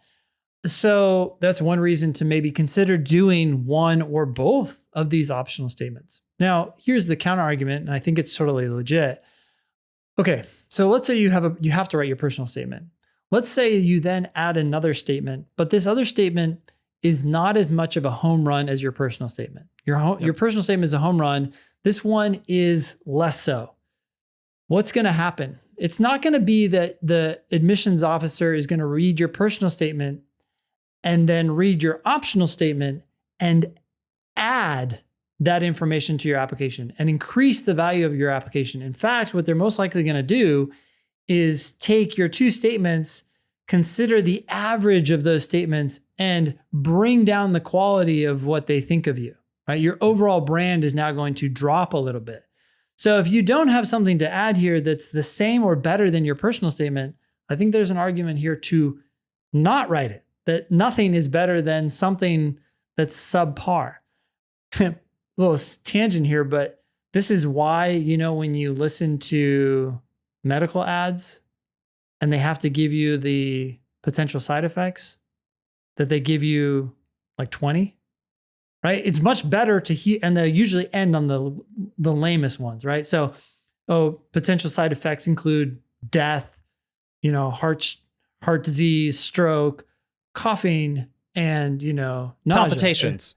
So that's one reason to maybe consider doing one or both of these optional statements. Now, here's the counter argument, and I think it's totally legit. Okay, so let's say you have to write your personal statement. Let's say you then add another statement, but this other statement is not as much of a home run as your personal statement. Your personal statement is a home run. This one is less so. What's going to happen? It's not going to be that the admissions officer is going to read your personal statement and then read your optional statement and add that information to your application and increase the value of your application. In fact, what they're most likely going to do is take your two statements, consider the average of those statements, and bring down the quality of what they think of you, right? Your overall brand is now going to drop a little bit. So if you don't have something to add here that's the same or better than your personal statement, I think there's an argument here to not write it, that nothing is better than something that's subpar. Little tangent here, but this is why, when you listen to medical ads and they have to give you the potential side effects, that they give you like 20, right? It's much better to hear, and they usually end on the lamest ones, right? So, potential side effects include death, heart disease, stroke, coughing, and, nausea. Palpitations.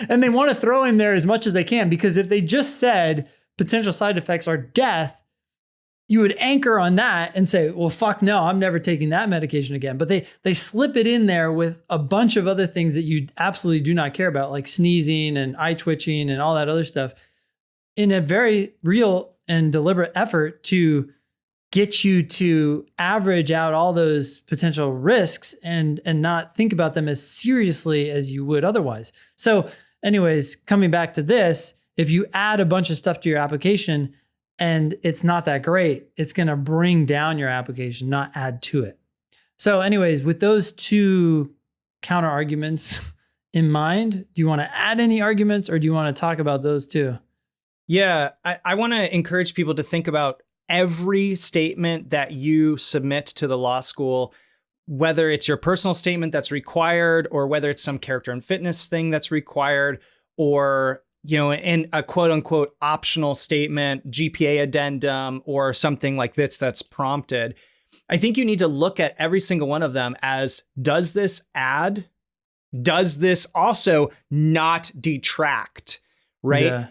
And they want to throw in there as much as they can, because if they just said potential side effects are death, you would anchor on that and say, well, fuck no, I'm never taking that medication again. But they slip it in there with a bunch of other things that you absolutely do not care about, like sneezing and eye twitching and all that other stuff, in a very real and deliberate effort to get you to average out all those potential risks and not think about them as seriously as you would otherwise. So anyways, coming back to this, if you add a bunch of stuff to your application and it's not that great, it's going to bring down your application, not add to it. So anyways, with those two counter arguments in mind, do you want to add any arguments or do you want to talk about those two? Yeah, I want to encourage people to think about every statement that you submit to the law school, whether it's your personal statement that's required or whether it's some character and fitness thing that's required, or, you know, in a quote unquote optional statement, GPA addendum, or something like this that's prompted. I think you need to look at every single one of them as, does this add? Does this also not detract? Right? Yeah.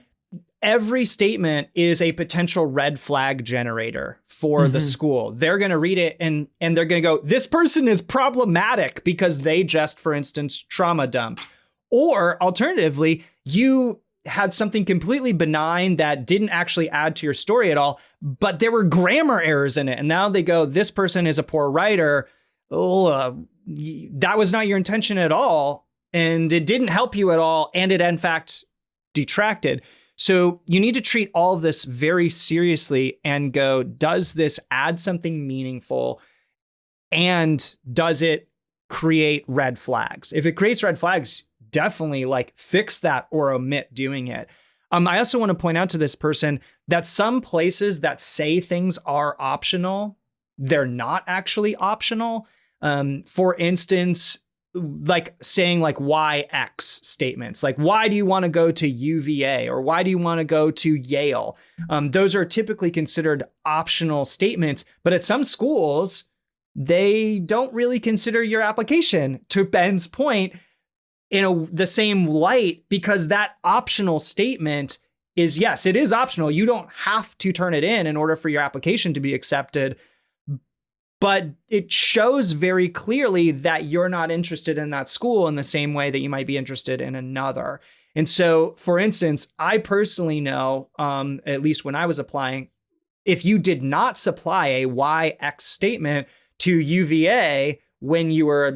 Every statement is a potential red flag generator for the school. They're going to read it and they're going to go, this person is problematic because they just, for instance, trauma dumped. Or alternatively, you had something completely benign that didn't actually add to your story at all, but there were grammar errors in it. And now they go, this person is a poor writer. That was not your intention at all. And it didn't help you at all. And it, in fact, detracted. So you need to treat all of this very seriously and go, does this add something meaningful? And does it create red flags? If it creates red flags, definitely like fix that or omit doing it. I also want to point out to this person that some places that say things are optional, they're not actually optional. For instance, like saying like why X statements, like why do you want to go to UVA or why do you want to go to Yale? Those are typically considered optional statements, but at some schools, they don't really consider your application, to Ben's point, in the same light, because that optional statement is, yes, it is optional. You don't have to turn it in order for your application to be accepted. But it shows very clearly that you're not interested in that school in the same way that you might be interested in another. And so, for instance, I personally know, at least when I was applying, if you did not supply a YX statement to UVA when you were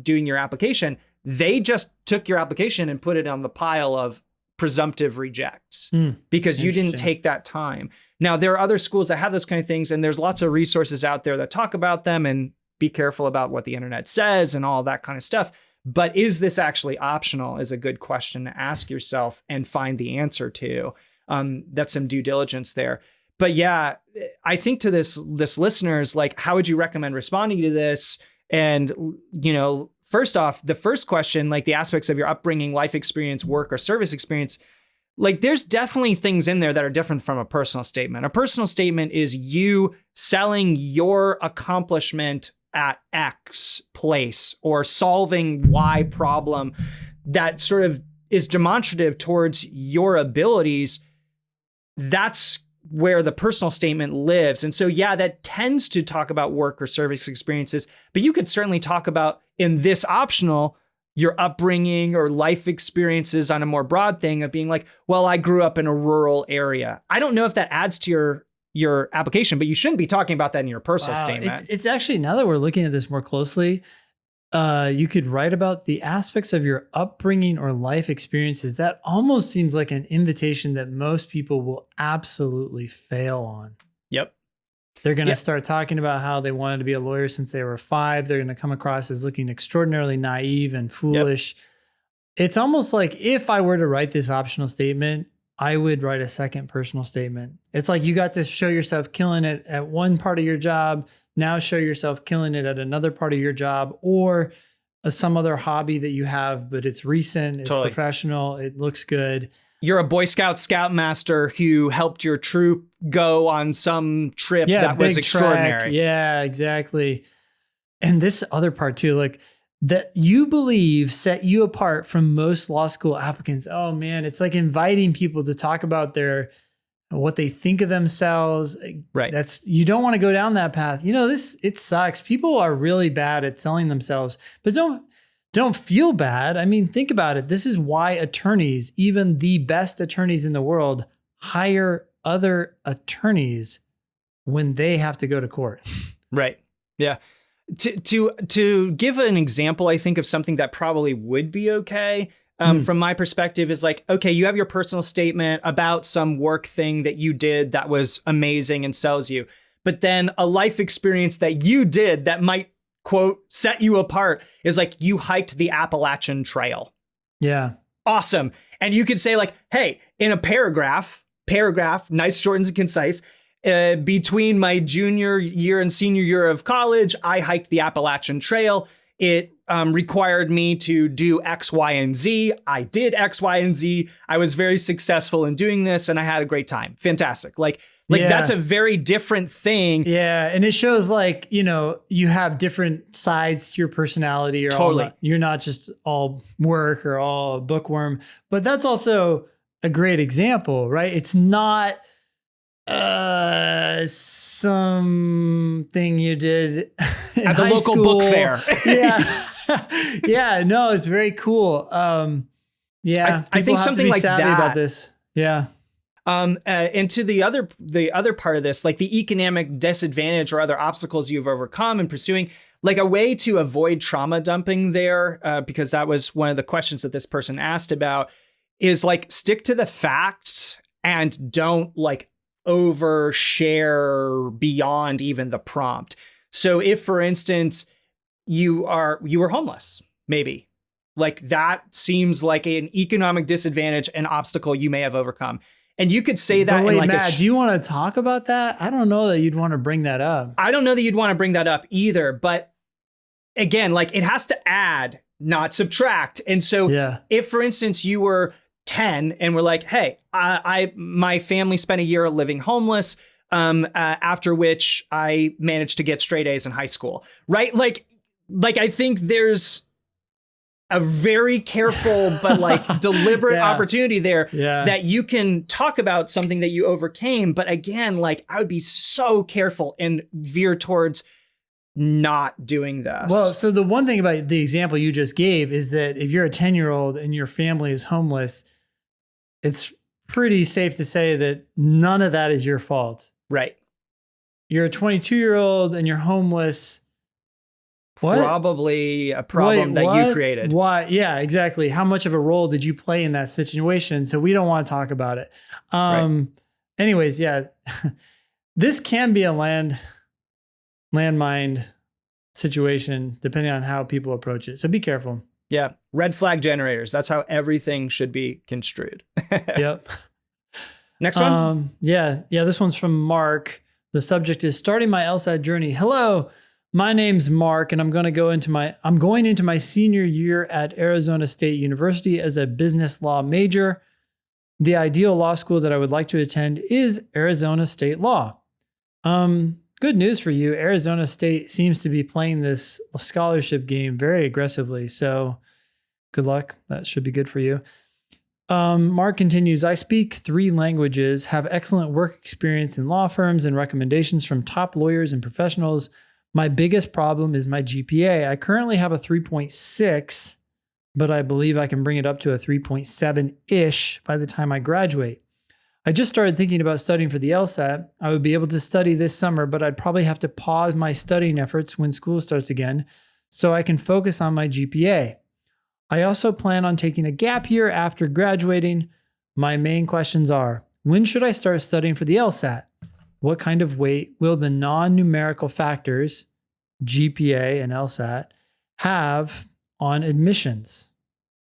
doing your application, they just took your application and put it on the pile of presumptive rejects because you didn't take that time. Now, there are other schools that have those kind of things, and there's lots of resources out there that talk about them, and be careful about what the internet says and all that kind of stuff. But is this actually optional is a good question to ask yourself and find the answer to. That's some due diligence there. But yeah, I think to this listeners, like, how would you recommend responding to this? And, you know, first off, the first question, like the aspects of your upbringing, life experience, work, or service experience, like there's definitely things in there that are different from a personal statement. A personal statement is you selling your accomplishment at X place or solving Y problem that sort of is demonstrative towards your abilities. That's where the personal statement lives. And so, yeah, that tends to talk about work or service experiences, but you could certainly talk about in this optional, your upbringing or life experiences on a more broad thing of being like, well, I grew up in a rural area. I don't know if that adds to your application, but you shouldn't be talking about that in your personal statement. It's actually, now that we're looking at this more closely, you could write about the aspects of your upbringing or life experiences. That almost seems like an invitation that most people will absolutely fail on. Yep. They're going to start talking about how they wanted to be a lawyer since they were 5. They're going to come across as looking extraordinarily naive and foolish. Yep. It's almost like if I were to write this optional statement, I would write a second personal statement. It's like you got to show yourself killing it at one part of your job. Now show yourself killing it at another part of your job, or some other hobby that you have, but it's recent, it's professional, it looks good. You're a Boy Scout scoutmaster who helped your troop go on some trip that was extraordinary. Track. Yeah, exactly. And this other part too, like that you believe set you apart from most law school applicants. Oh man, it's like inviting people to talk about what they think of themselves. Right. You don't want to go down that path. You know, it sucks. People are really bad at selling themselves, but don't feel bad. I mean, think about it. This is why attorneys, even the best attorneys in the world, hire other attorneys when they have to go to court. Right. Yeah. To give an example, I think of something that probably would be okay. From my perspective is like, okay, you have your personal statement about some work thing that you did that was amazing and sells you, but then a life experience that you did that might, quote, set you apart is like you hiked the Appalachian Trail. Yeah. Awesome. And you could say like, hey, in a paragraph, nice, short and concise, between my junior year and senior year of college, I hiked the Appalachian Trail. It required me to do X, Y, and Z. I did X, Y, and Z. I was very successful in doing this and I had a great time. Fantastic. Like that's a very different thing. Yeah. And it shows like, you have different sides to your personality. Or totally. You're not just all work or all bookworm, but that's also a great example, right? It's not something you did at the local book fair. Yeah. Yeah. No, it's very cool. Yeah. I think something like that about this. Yeah. And to the other part of this, like the economic disadvantage or other obstacles you've overcome in pursuing, like a way to avoid trauma dumping there, because that was one of the questions that this person asked about, is like stick to the facts and don't like overshare beyond even the prompt. So if, for instance, you were homeless, maybe, like that seems like an economic disadvantage, an obstacle you may have overcome. And you could say that. But wait, in like Matt, do you want to talk about that? I don't know that you'd want to bring that up. I don't know that you'd want to bring that up either. But again, like it has to add, not subtract. And so if, for instance, you were 10 and we're like, hey, my family spent a year living homeless, after which I managed to get straight A's in high school, right? Like I think there's a very careful but like deliberate opportunity there that you can talk about something that you overcame. But again, like I would be so careful and veer towards not doing this. Well, so the one thing about the example you just gave is that if you're a 10-year-old and your family is homeless, it's pretty safe to say that none of that is your fault. Right. You're a 22-year-old and you're homeless. What? Probably a problem that you created. Why? Yeah, exactly. How much of a role did you play in that situation? So we don't want to talk about it. Anyways, yeah, this can be a landmine situation depending on how people approach it. So be careful. Yeah. Red flag generators. That's how everything should be construed. Yep. Next one. Yeah. This one's from Mark. The subject is starting my LSAT journey. Hello. My name's Mark, and I'm going into my senior year at Arizona State University as a business law major. The ideal law school that I would like to attend is Arizona State Law. Good news for you. Arizona State seems to be playing this scholarship game very aggressively. So good luck. That should be good for you. Mark continues, I speak 3 languages, have excellent work experience in law firms and recommendations from top lawyers and professionals. My biggest problem is my GPA. I currently have a 3.6, but I believe I can bring it up to a 3.7-ish by the time I graduate. I just started thinking about studying for the LSAT. I would be able to study this summer, but I'd probably have to pause my studying efforts when school starts again so I can focus on my GPA. I also plan on taking a gap year after graduating. My main questions are, when should I start studying for the LSAT? What kind of weight will the non-numerical factors, GPA and LSAT, have on admissions?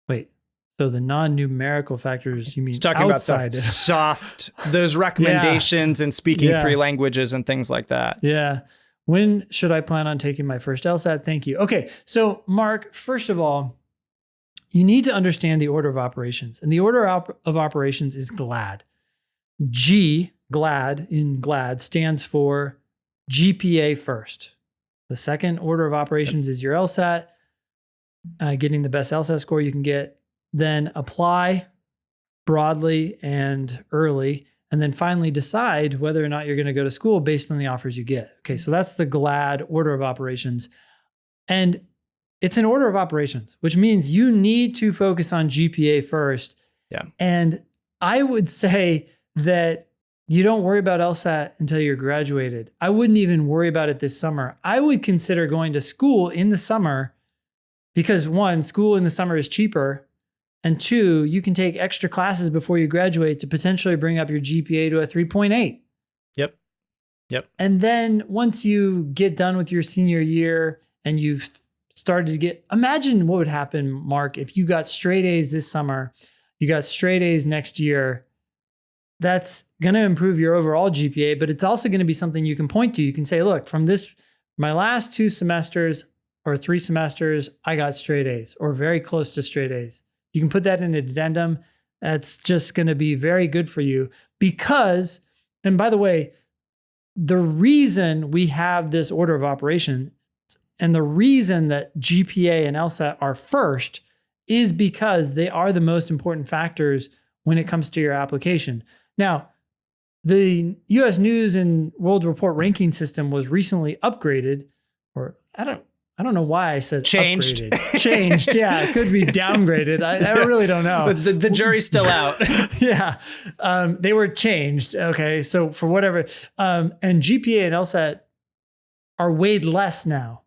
Wait, so the non-numerical factors, you mean talking outside? About the soft, those recommendations and speaking 3 languages and things like that. Yeah. When should I plan on taking my first LSAT? Thank you. Okay, so Mark, first of all, you need to understand the order of operations. And the order of operations is GLAD. GLAD in GLAD stands for GPA first. The second order of operations is your LSAT, getting the best LSAT score you can get. Then apply broadly and early. And then finally decide whether or not you're going to go to school based on the offers you get. Okay, so that's the GLAD order of operations. And it's an order of operations, which means you need to focus on GPA first. Yeah. And I would say that you don't worry about LSAT until you're graduated. I wouldn't even worry about it this summer. I would consider going to school in the summer because one, school in the summer is cheaper. And two, you can take extra classes before you graduate to potentially bring up your GPA to a 3.8. Yep. And then once you get done with your senior year and you've started to imagine what would happen, Mark, if you got straight A's this summer, you got straight A's next year. That's going to improve your overall GPA, but it's also going to be something you can point to. You can say, look, from my last 2 semesters or 3 semesters, I got straight A's or very close to straight A's. You can put that in an addendum. That's just going to be very good for you because, and by the way, the reason we have this order of operation and the reason that GPA and LSAT are first is because they are the most important factors when it comes to your application. Now, the US News and World Report ranking system was recently upgraded, or I don't know why I said changed. Upgraded. Changed, yeah. It could be downgraded. I really don't know. The jury's still out. Yeah. They were changed. Okay. So for whatever, and GPA and LSAT are weighed less now,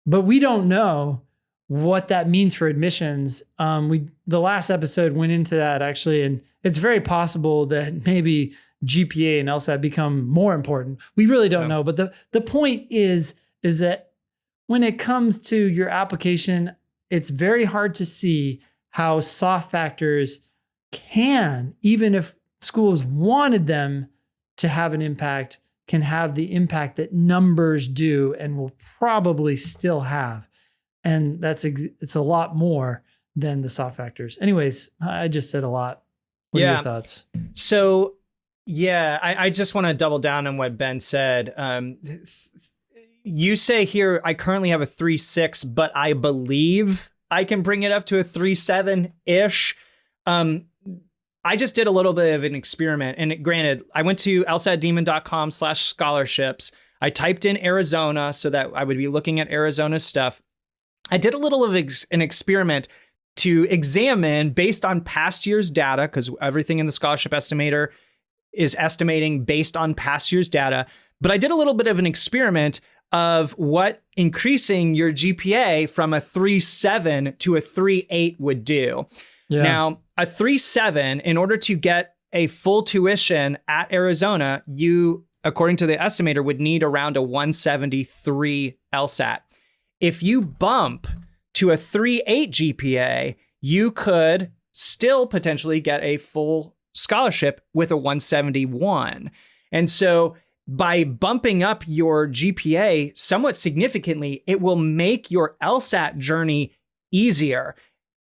but we don't know what that means for admissions. The last episode went into that actually, and it's very possible that maybe GPA and LSAT become more important. We really don't know. But the point is that when it comes to your application, it's very hard to see how soft factors can, even if schools wanted them to have an impact, can have the impact that numbers do and will probably still have. And it's a lot more than the soft factors. Anyways, I just said a lot. What are your thoughts? So, I just want to double down on what Ben said. You say here, I currently have a 3.6, but I believe I can bring it up to a 3.7-ish. I just did a little bit of an experiment. And granted, I went to lsatdemon.com/scholarships. I typed in Arizona so that I would be looking at Arizona's stuff. I did a little of an experiment to examine based on past year's data, because everything in the scholarship estimator is estimating based on past year's data. But I did a little bit of an experiment of what increasing your GPA from a 3.7 to a 3.8 would do. Yeah. Now, a 3.7, in order to get a full tuition at Arizona, you, according to the estimator, would need around a 173 LSAT. If you bump to a 3.8 GPA, you could still potentially get a full scholarship with a 171. And so by bumping up your GPA somewhat significantly, it will make your LSAT journey easier.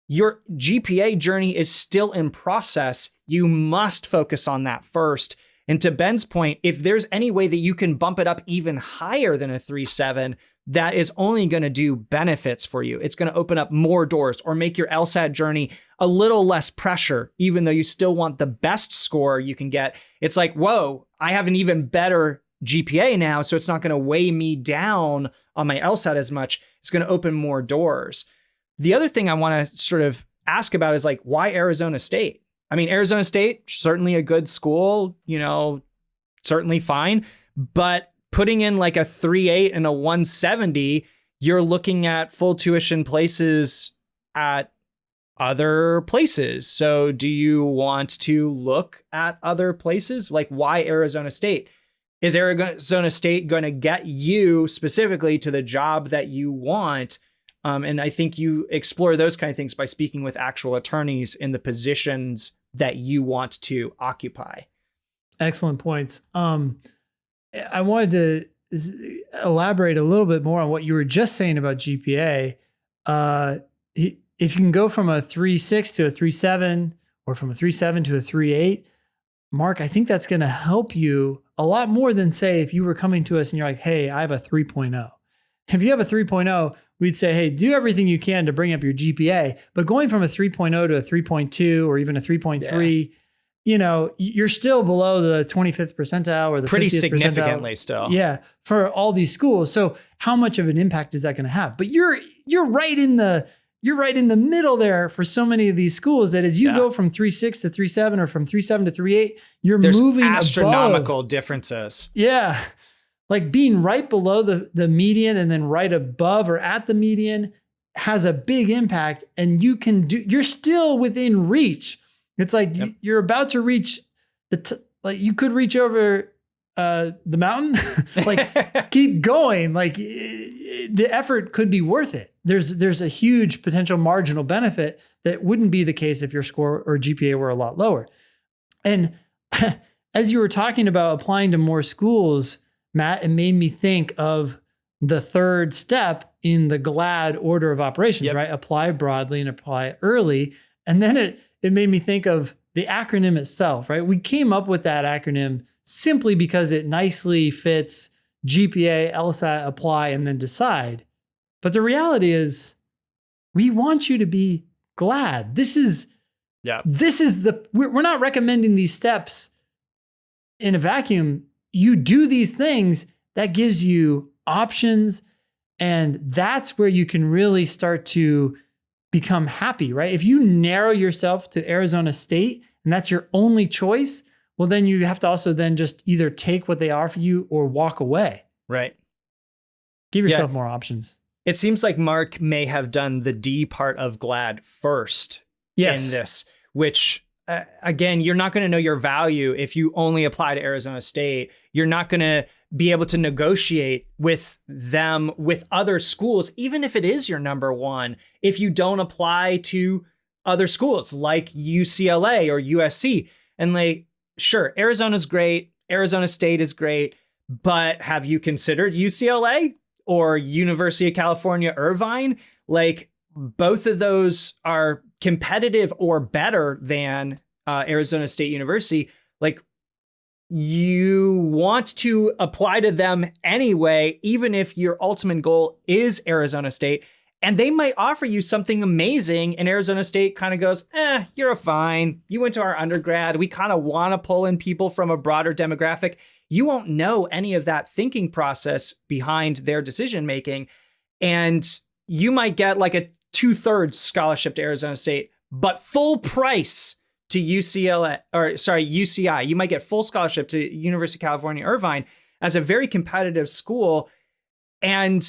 Your GPA journey is still in process. You must focus on that first. And to Ben's point, if there's any way that you can bump it up even higher than a 3.7, that is only going to do benefits for you. It's going to open up more doors or make your LSAT journey a little less pressure, even though you still want the best score you can get. It's like, whoa, I have an even better GPA now, so it's not going to weigh me down on my LSAT as much. It's going to open more doors. The other thing I want to sort of ask about is like, why Arizona State? I mean, Arizona State, certainly a good school, certainly fine, but putting in like a 3.8 and a 170, you're looking at full tuition places at other places. So do you want to look at other places? Like, why Arizona State? Is Arizona State going to get you specifically to the job that you want? And I think you explore those kind of things by speaking with actual attorneys in the positions that you want to occupy. Excellent points. I wanted to elaborate a little bit more on what you were just saying about GPA. If you can go from a 3.6 to a 3.7 or from a 3.7 to a 3.8, Mark, I think that's going to help you a lot more than, say, if you were coming to us and you're like, hey, I have a 3.0. If you have a 3.0, we'd say, hey, do everything you can to bring up your GPA. But going from a 3.0 to a 3.2 or even a 3.3, you're still below the 25th percentile or the pretty 50th significantly percentile. Still. Yeah, for all these schools. So how much of an impact is that going to have? But you're right in the you're right in the middle there for so many of these schools that as you Yeah. go from 3.6 to 3.7 or from 3.7 to 3.8, you're There's moving astronomical above. differences. Yeah. Like being right below the median and then right above or at the median has a big impact, and you're still within reach. It's like Yep. you're about to reach like you could reach over the mountain. Like keep going. Like the effort could be worth it. There's a huge potential marginal benefit that wouldn't be the case if your score or GPA were a lot lower. And as you were talking about applying to more schools, Matt, it made me think of the third step in the GLAD order of operations, Yep. right? Apply broadly and apply early. And then it made me think of the acronym itself, right? We came up with that acronym simply because it nicely fits GPA, LSAT, apply, and then decide. But the reality is we want you to be glad. We're not recommending these steps in a vacuum. You do these things, that gives you options, and that's where you can really start to become happy, right? If you narrow yourself to Arizona State and that's your only choice, well, then you have to also then just either take what they offer you or walk away. Right. Give yourself more options. It seems like Mark may have done the D part of GLAD first in this, which again, you're not going to know your value if you only apply to Arizona State. You're not going to be able to negotiate with them, with other schools, even if it is your number one, if you don't apply to other schools like UCLA or USC. And like, sure, Arizona's great, Arizona State is great, but have you considered UCLA or University of California, Irvine? Like, both of those are competitive or better than Arizona State University. Like, you want to apply to them anyway, even if your ultimate goal is Arizona State. And they might offer you something amazing, and Arizona State kind of goes, you're fine. You went to our undergrad. We kind of want to pull in people from a broader demographic. You won't know any of that thinking process behind their decision making. And you might get like a 2/3 scholarship to Arizona State, but full price to UCI. You might get full scholarship to University of California, Irvine as a very competitive school. And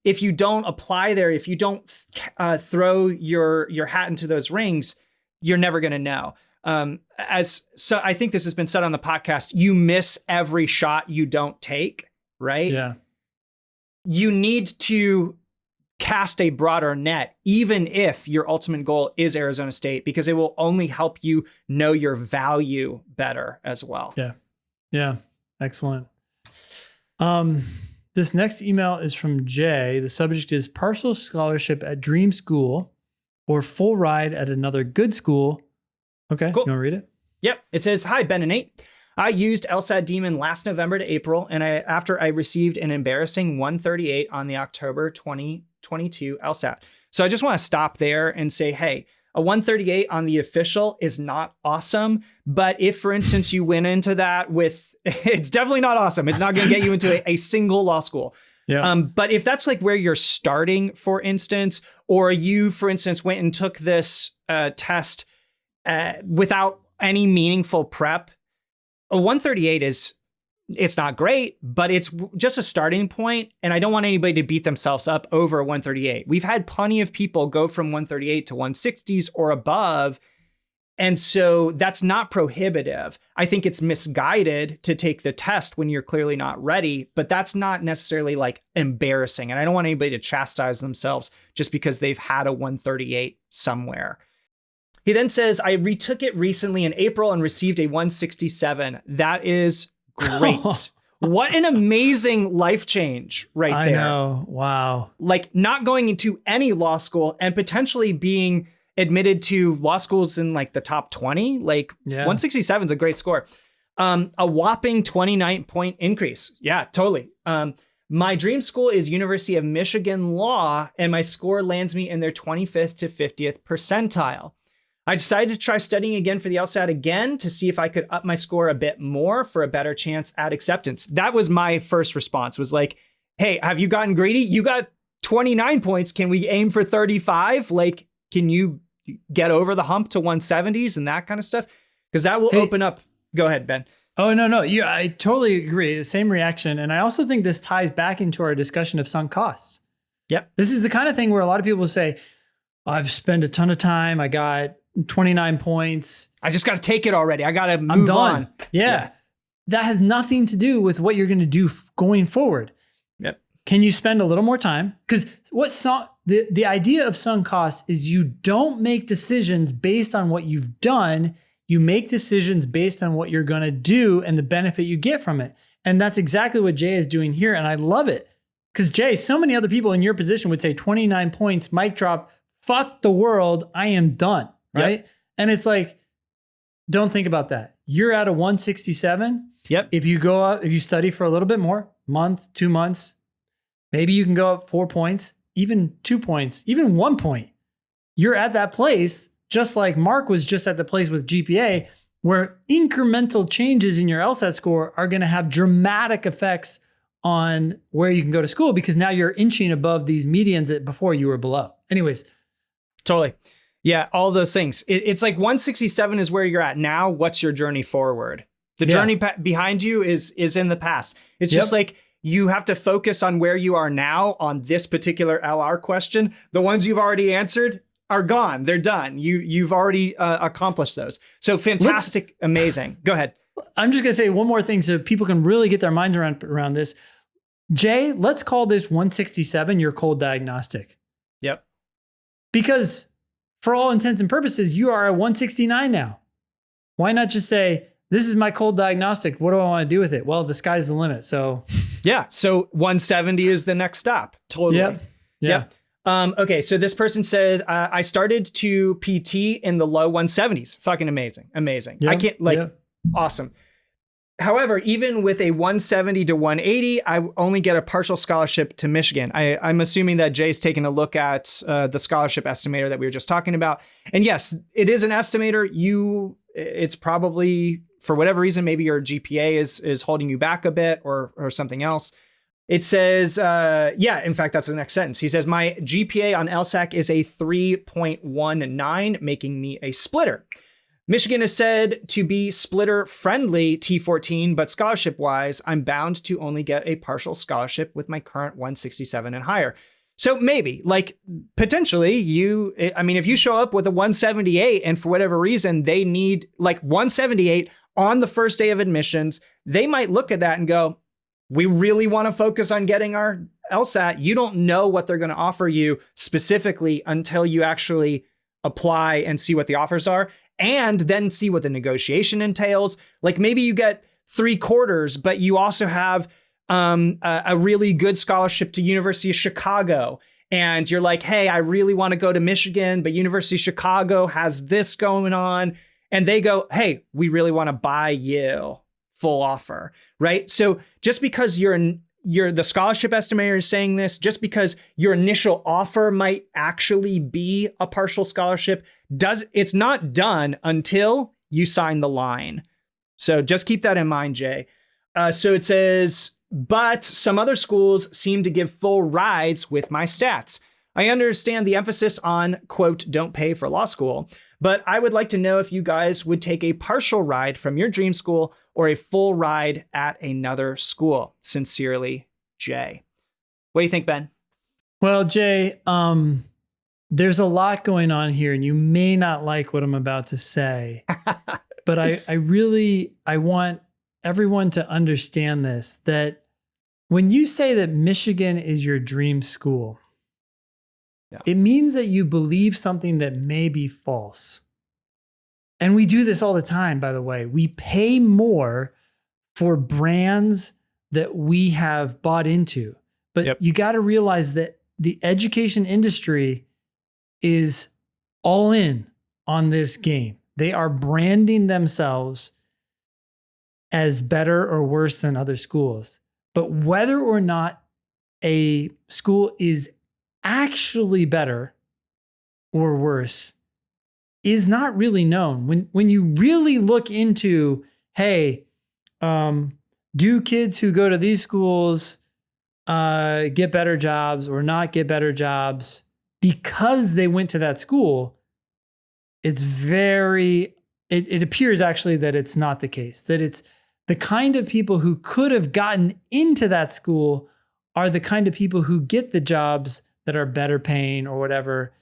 if you don't apply there, if you don't throw your hat into those rings, you're never going to know. So I think this has been said on the podcast, you miss every shot you don't take, right? Yeah. You need to cast a broader net, even if your ultimate goal is Arizona State, because it will only help you know your value better as well. Yeah. Yeah. Excellent. This next email is from Jay. The subject is partial scholarship at Dream School or full ride at another good school. Okay. Cool. You want to read it? Yep. It says, "Hi, Ben and Nate. I used LSAT Demon last November to April, and after I received an embarrassing 138 on the October 2022 LSAT. So I just want to stop there and say, hey, a 138 on the official is not awesome. But if, for instance, you went into that with, it's definitely not awesome. It's not going to get you into a single law school. Yeah. But if that's like where you're starting, for instance, or you, for instance, went and took this test without any meaningful prep, a 138 it's not great, but it's just a starting point. And I don't want anybody to beat themselves up over a 138. We've had plenty of people go from 138 to 160s or above. And so that's not prohibitive. I think it's misguided to take the test when you're clearly not ready, but that's not necessarily like embarrassing. And I don't want anybody to chastise themselves just because they've had a 138 somewhere. He then says, I retook it recently in April and received a 167. That is great. What an amazing life change right there. I know. Wow. Like not going into any law school and potentially being admitted to law schools in like the top 20, like 167 is a great score. A whopping 29-point increase. Yeah, totally. My dream school is University of Michigan Law, and my score lands me in their 25th to 50th percentile. I decided to try studying again for the LSAT again to see if I could up my score a bit more for a better chance at acceptance. That was my first response, was like, hey, have you gotten greedy? You got 29 points. Can we aim for 35? Like, can you get over the hump to 170s and that kind of stuff? Because that will open up. Go ahead, Ben. Oh, no. Yeah, I totally agree. The same reaction. And I also think this ties back into our discussion of sunk costs. Yep. This is the kind of thing where a lot of people say, I've spent a ton of time. I got 29 points. I just got to take it already. I got to move on. Yeah. That has nothing to do with what you're going to do going forward. Yep. Can you spend a little more time? Because the idea of sunk costs is you don't make decisions based on what you've done. You make decisions based on what you're going to do and the benefit you get from it. And that's exactly what Jay is doing here. And I love it. Because Jay, so many other people in your position would say 29 points, mic drop, fuck the world, I am done, right? Yep. And it's like, don't think about that. You're at a 167. Yep. If you go up, if you study for a little bit more, month, 2 months, maybe you can go up 4 points, even 2 points, even 1 point. You're at that place, just like Mark was just at the place with GPA, where incremental changes in your LSAT score are going to have dramatic effects on where you can go to school, because now you're inching above these medians that before you were below. Anyways. Totally. Yeah, all those things. It's like 167 is where you're at now. What's your journey forward? The journey behind you is in the past. It's just like you have to focus on where you are now on this particular LR question. The ones you've already answered are gone. They're done. You've already accomplished those. So fantastic, amazing. Go ahead. I'm just going to say one more thing so people can really get their minds around this. Jay, let's call this 167 your cold diagnostic. Yep. Because for all intents and purposes, you are at 169 now. Why not just say, this is my cold diagnostic. What do I want to do with it? Well, the sky's the limit. So yeah. So 170 is the next stop. Totally. Yep. Yeah. Yep. Okay. So this person said, I started to PT in the low 170s. Fucking amazing. Amazing. Yep. I can't awesome. However, even with a 170 to 180, I only get a partial scholarship to Michigan. I'm assuming that Jay's taking a look at the scholarship estimator that we were just talking about. And yes, it is an estimator. It's probably, for whatever reason, maybe your GPA is holding you back a bit or something else. It says, in fact, that's the next sentence. He says, my GPA on LSAC is a 3.19, making me a splitter. Michigan is said to be splitter friendly T14, but scholarship wise, I'm bound to only get a partial scholarship with my current 167 and higher. So maybe, like, potentially if you show up with a 178 and for whatever reason they need like 178 on the first day of admissions, they might look at that and go, we really want to focus on getting our LSAT. You don't know what they're going to offer you specifically until you actually apply and see what the offers are, and then see what the negotiation entails. Like maybe you get 3/4, but you also have a really good scholarship to University of Chicago. And you're like, hey, I really want to go to Michigan, but University of Chicago has this going on. And they go, hey, we really want to buy you full offer, right? So just because the scholarship estimator is saying this, just because your initial offer might actually be a partial scholarship, it's not done until you sign the line. So just keep that in mind, Jay. So it says, but some other schools seem to give full rides with my stats. I understand the emphasis on, quote, don't pay for law school, but I would like to know if you guys would take a partial ride from your dream school or a full ride at another school. Sincerely, Jay. What do you think, Ben? Well, Jay, there's a lot going on here, and you may not like what I'm about to say, but I want everyone to understand this, that when you say that Michigan is your dream school, it means that you believe something that may be false. And we do this all the time, by the way. We pay more for brands that we have bought into. But you got to realize that the education industry is all in on this game. They are branding themselves as better or worse than other schools. But whether or not a school is actually better or worse is not really known. When you really look into, hey, do kids who go to these schools get better jobs or not get better jobs because they went to that school, it appears actually that it's not the case, that it's the kind of people who could have gotten into that school are the kind of people who get the jobs that are better paying or whatever.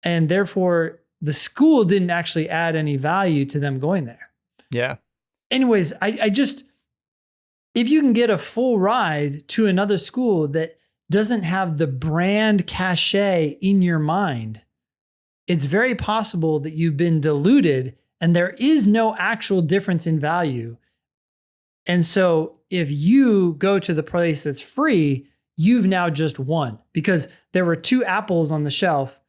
And therefore, the school didn't actually add any value to them going there. Yeah. Anyways, I just, if you can get a full ride to another school that doesn't have the brand cachet in your mind, it's very possible that you've been deluded and there is no actual difference in value. And so if you go to the place that's free, you've now just won, because there were two apples on the shelf.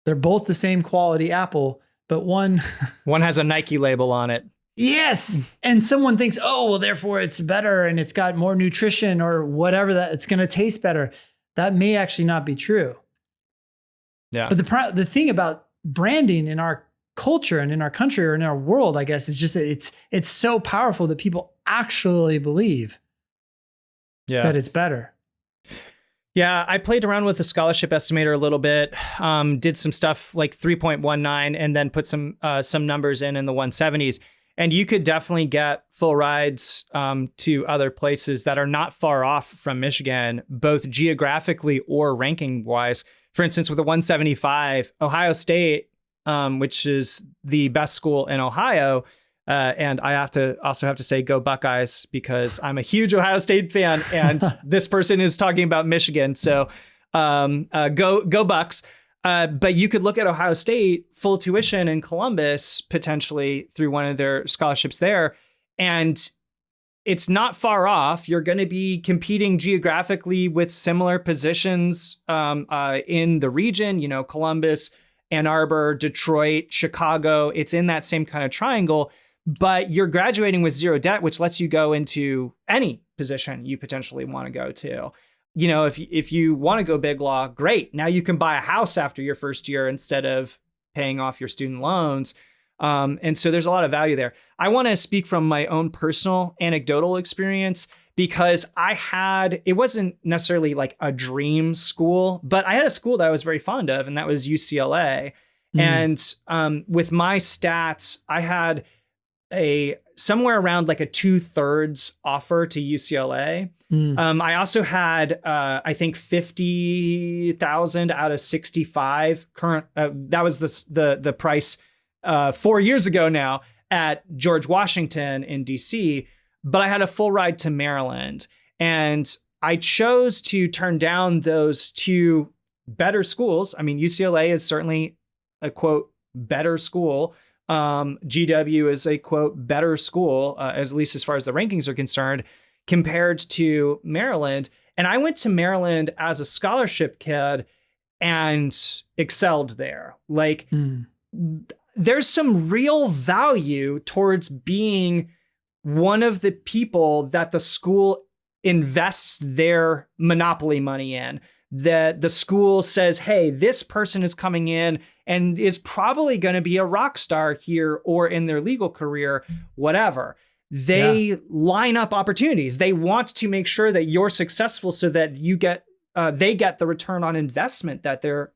They're both the same quality apple, but one has a Nike label on it. Yes. And someone thinks, oh, well, therefore it's better and it's got more nutrition or whatever, that it's going to taste better. That may actually not be true. Yeah. But the thing about branding in our culture and in our country or in our world, I guess, is just that it's so powerful that people actually believe that it's better. Yeah, I played around with the scholarship estimator a little bit, did some stuff like 3.19 and then put some numbers in the 170s. And you could definitely get full rides to other places that are not far off from Michigan, both geographically or ranking wise. For instance, with a 175, Ohio State, which is the best school in Ohio. And I also have to say, go Buckeyes, because I'm a huge Ohio State fan and this person is talking about Michigan. So go Bucks. But you could look at Ohio State full tuition in Columbus, potentially through one of their scholarships there. And it's not far off. You're going to be competing geographically with similar positions in the region, Columbus, Ann Arbor, Detroit, Chicago. It's in that same kind of triangle. But you're graduating with zero debt, which lets you go into any position you potentially want to go to. If you want to go big law, great. Now you can buy a house after your first year instead of paying off your student loans. And so there's a lot of value there. I want to speak from my own personal anecdotal experience, because it wasn't necessarily like a dream school, but I had a school that I was very fond of, and that was UCLA. And with my stats, I had somewhere around like a 2/3 offer to UCLA. I also had, I think 50,000 out of 65 current. That was the price 4 years ago now at George Washington in DC, but I had a full ride to Maryland, and I chose to turn down those two better schools. I mean, UCLA is certainly a quote better school. GW is a quote better school, at least as far as the rankings are concerned, compared to Maryland. And I went to Maryland as a scholarship kid and excelled there. Like there's some real value towards being one of the people that the school invests their monopoly money in. That the school says, hey, this person is coming in and is probably going to be a rock star here or in their legal career, whatever. They line up opportunities. They want to make sure that you're successful so that they get the return on investment that they're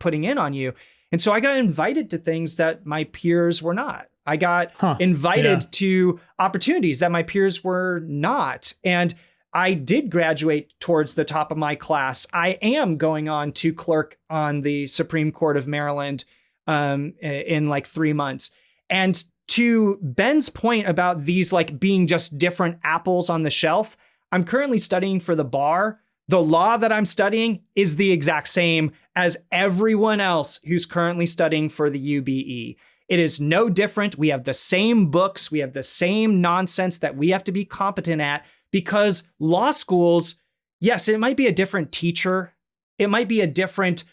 putting in on you. And so I got invited to things that my peers were not. I got invited to opportunities that my peers were not. And I did graduate towards the top of my class. I am going on to clerk on the Supreme Court of Maryland in like 3 months. And to Ben's point about these like being just different apples on the shelf, I'm currently studying for the bar. The law that I'm studying is the exact same as everyone else who's currently studying for the UBE. It is no different. We have the same books. We have the same nonsense that we have to be competent at. Because law schools, yes, it might be a different teacher. It might be a different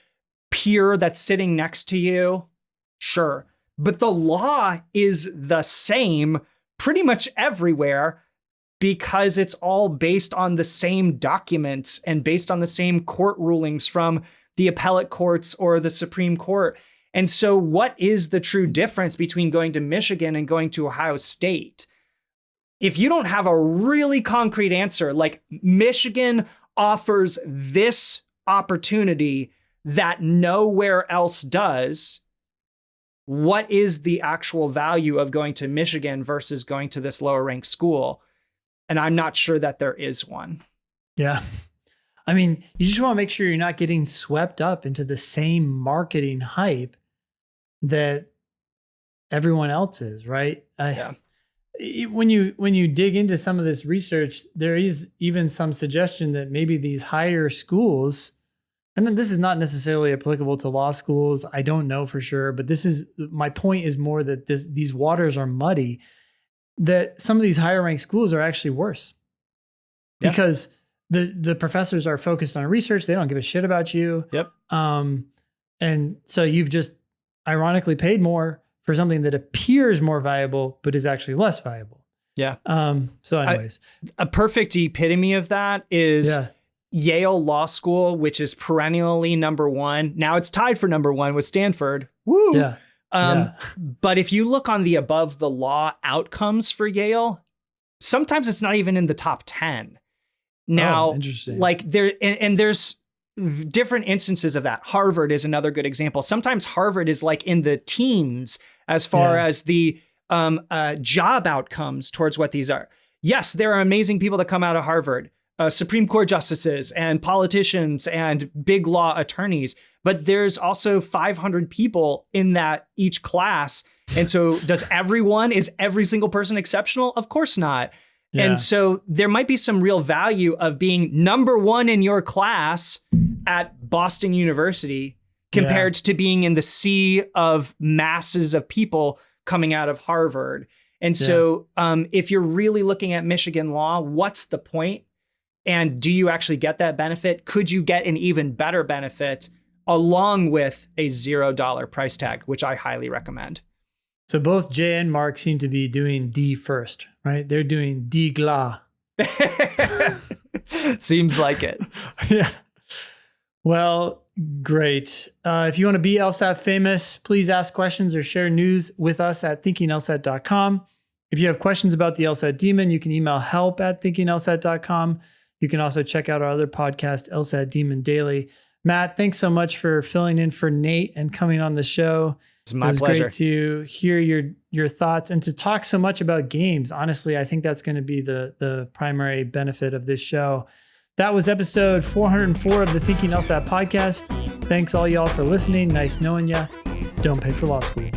peer that's sitting next to you. Sure. But the law is the same pretty much everywhere, because it's all based on the same documents and based on the same court rulings from the appellate courts or the Supreme Court. And so what is the true difference between going to Michigan and going to Ohio State? if you don't have a really concrete answer, like Michigan offers this opportunity that nowhere else does, what is the actual value of going to Michigan versus going to this lower ranked school? And I'm not sure that there is one. Yeah. I mean, you just want to make sure you're not getting swept up into the same marketing hype that everyone else is, right? Yeah. When you dig into some of this research, there is even some suggestion that maybe these higher schools, and then this is not necessarily applicable to law schools, I don't know for sure, but this is, my point is more that these waters are muddy, that some of these higher ranked schools are actually worse. Yeah. Because the professors are focused on research, they don't give a shit about you. Yep. And so you've just ironically paid more for something that appears more valuable, but is actually less valuable. Yeah. So anyways. A perfect epitome of that is Yale Law School, which is perennially number one. Now it's tied for number one with Stanford. Woo. Yeah. But if you look on the above the law outcomes for Yale, sometimes it's not even in the top 10. Now, interesting. Like there's different instances of that. Harvard is another good example. Sometimes Harvard is like in the teens as far as the job outcomes towards what these are. Yes, there are amazing people that come out of Harvard, Supreme Court justices and politicians and big law attorneys, but there's also 500 people in that each class. And so is every single person exceptional? Of course not. Yeah. And so there might be some real value of being number one in your class at Boston University compared to being in the sea of masses of people coming out of Harvard. And so if you're really looking at Michigan law, what's the point? And do you actually get that benefit? Could you get an even better benefit along with a $0 price tag, which I highly recommend? So both Jay and Mark seem to be doing D first, right? They're doing D GLA. Seems like it. Yeah. Well, great. If you want to be LSAT famous, please ask questions or share news with us at thinkinglsat.com. If you have questions about the LSAT Demon, you can email help@thinkinglsat.com. You can also check out our other podcast, LSAT Demon Daily. Matt, thanks so much for filling in for Nate and coming on the show. It's my pleasure. Great to hear your thoughts and to talk so much about games. Honestly, I think that's going to be the primary benefit of this show. That was episode 404 of the Thinking LSAT podcast. Thanks all y'all for listening. Nice knowing ya. Don't pay for law school.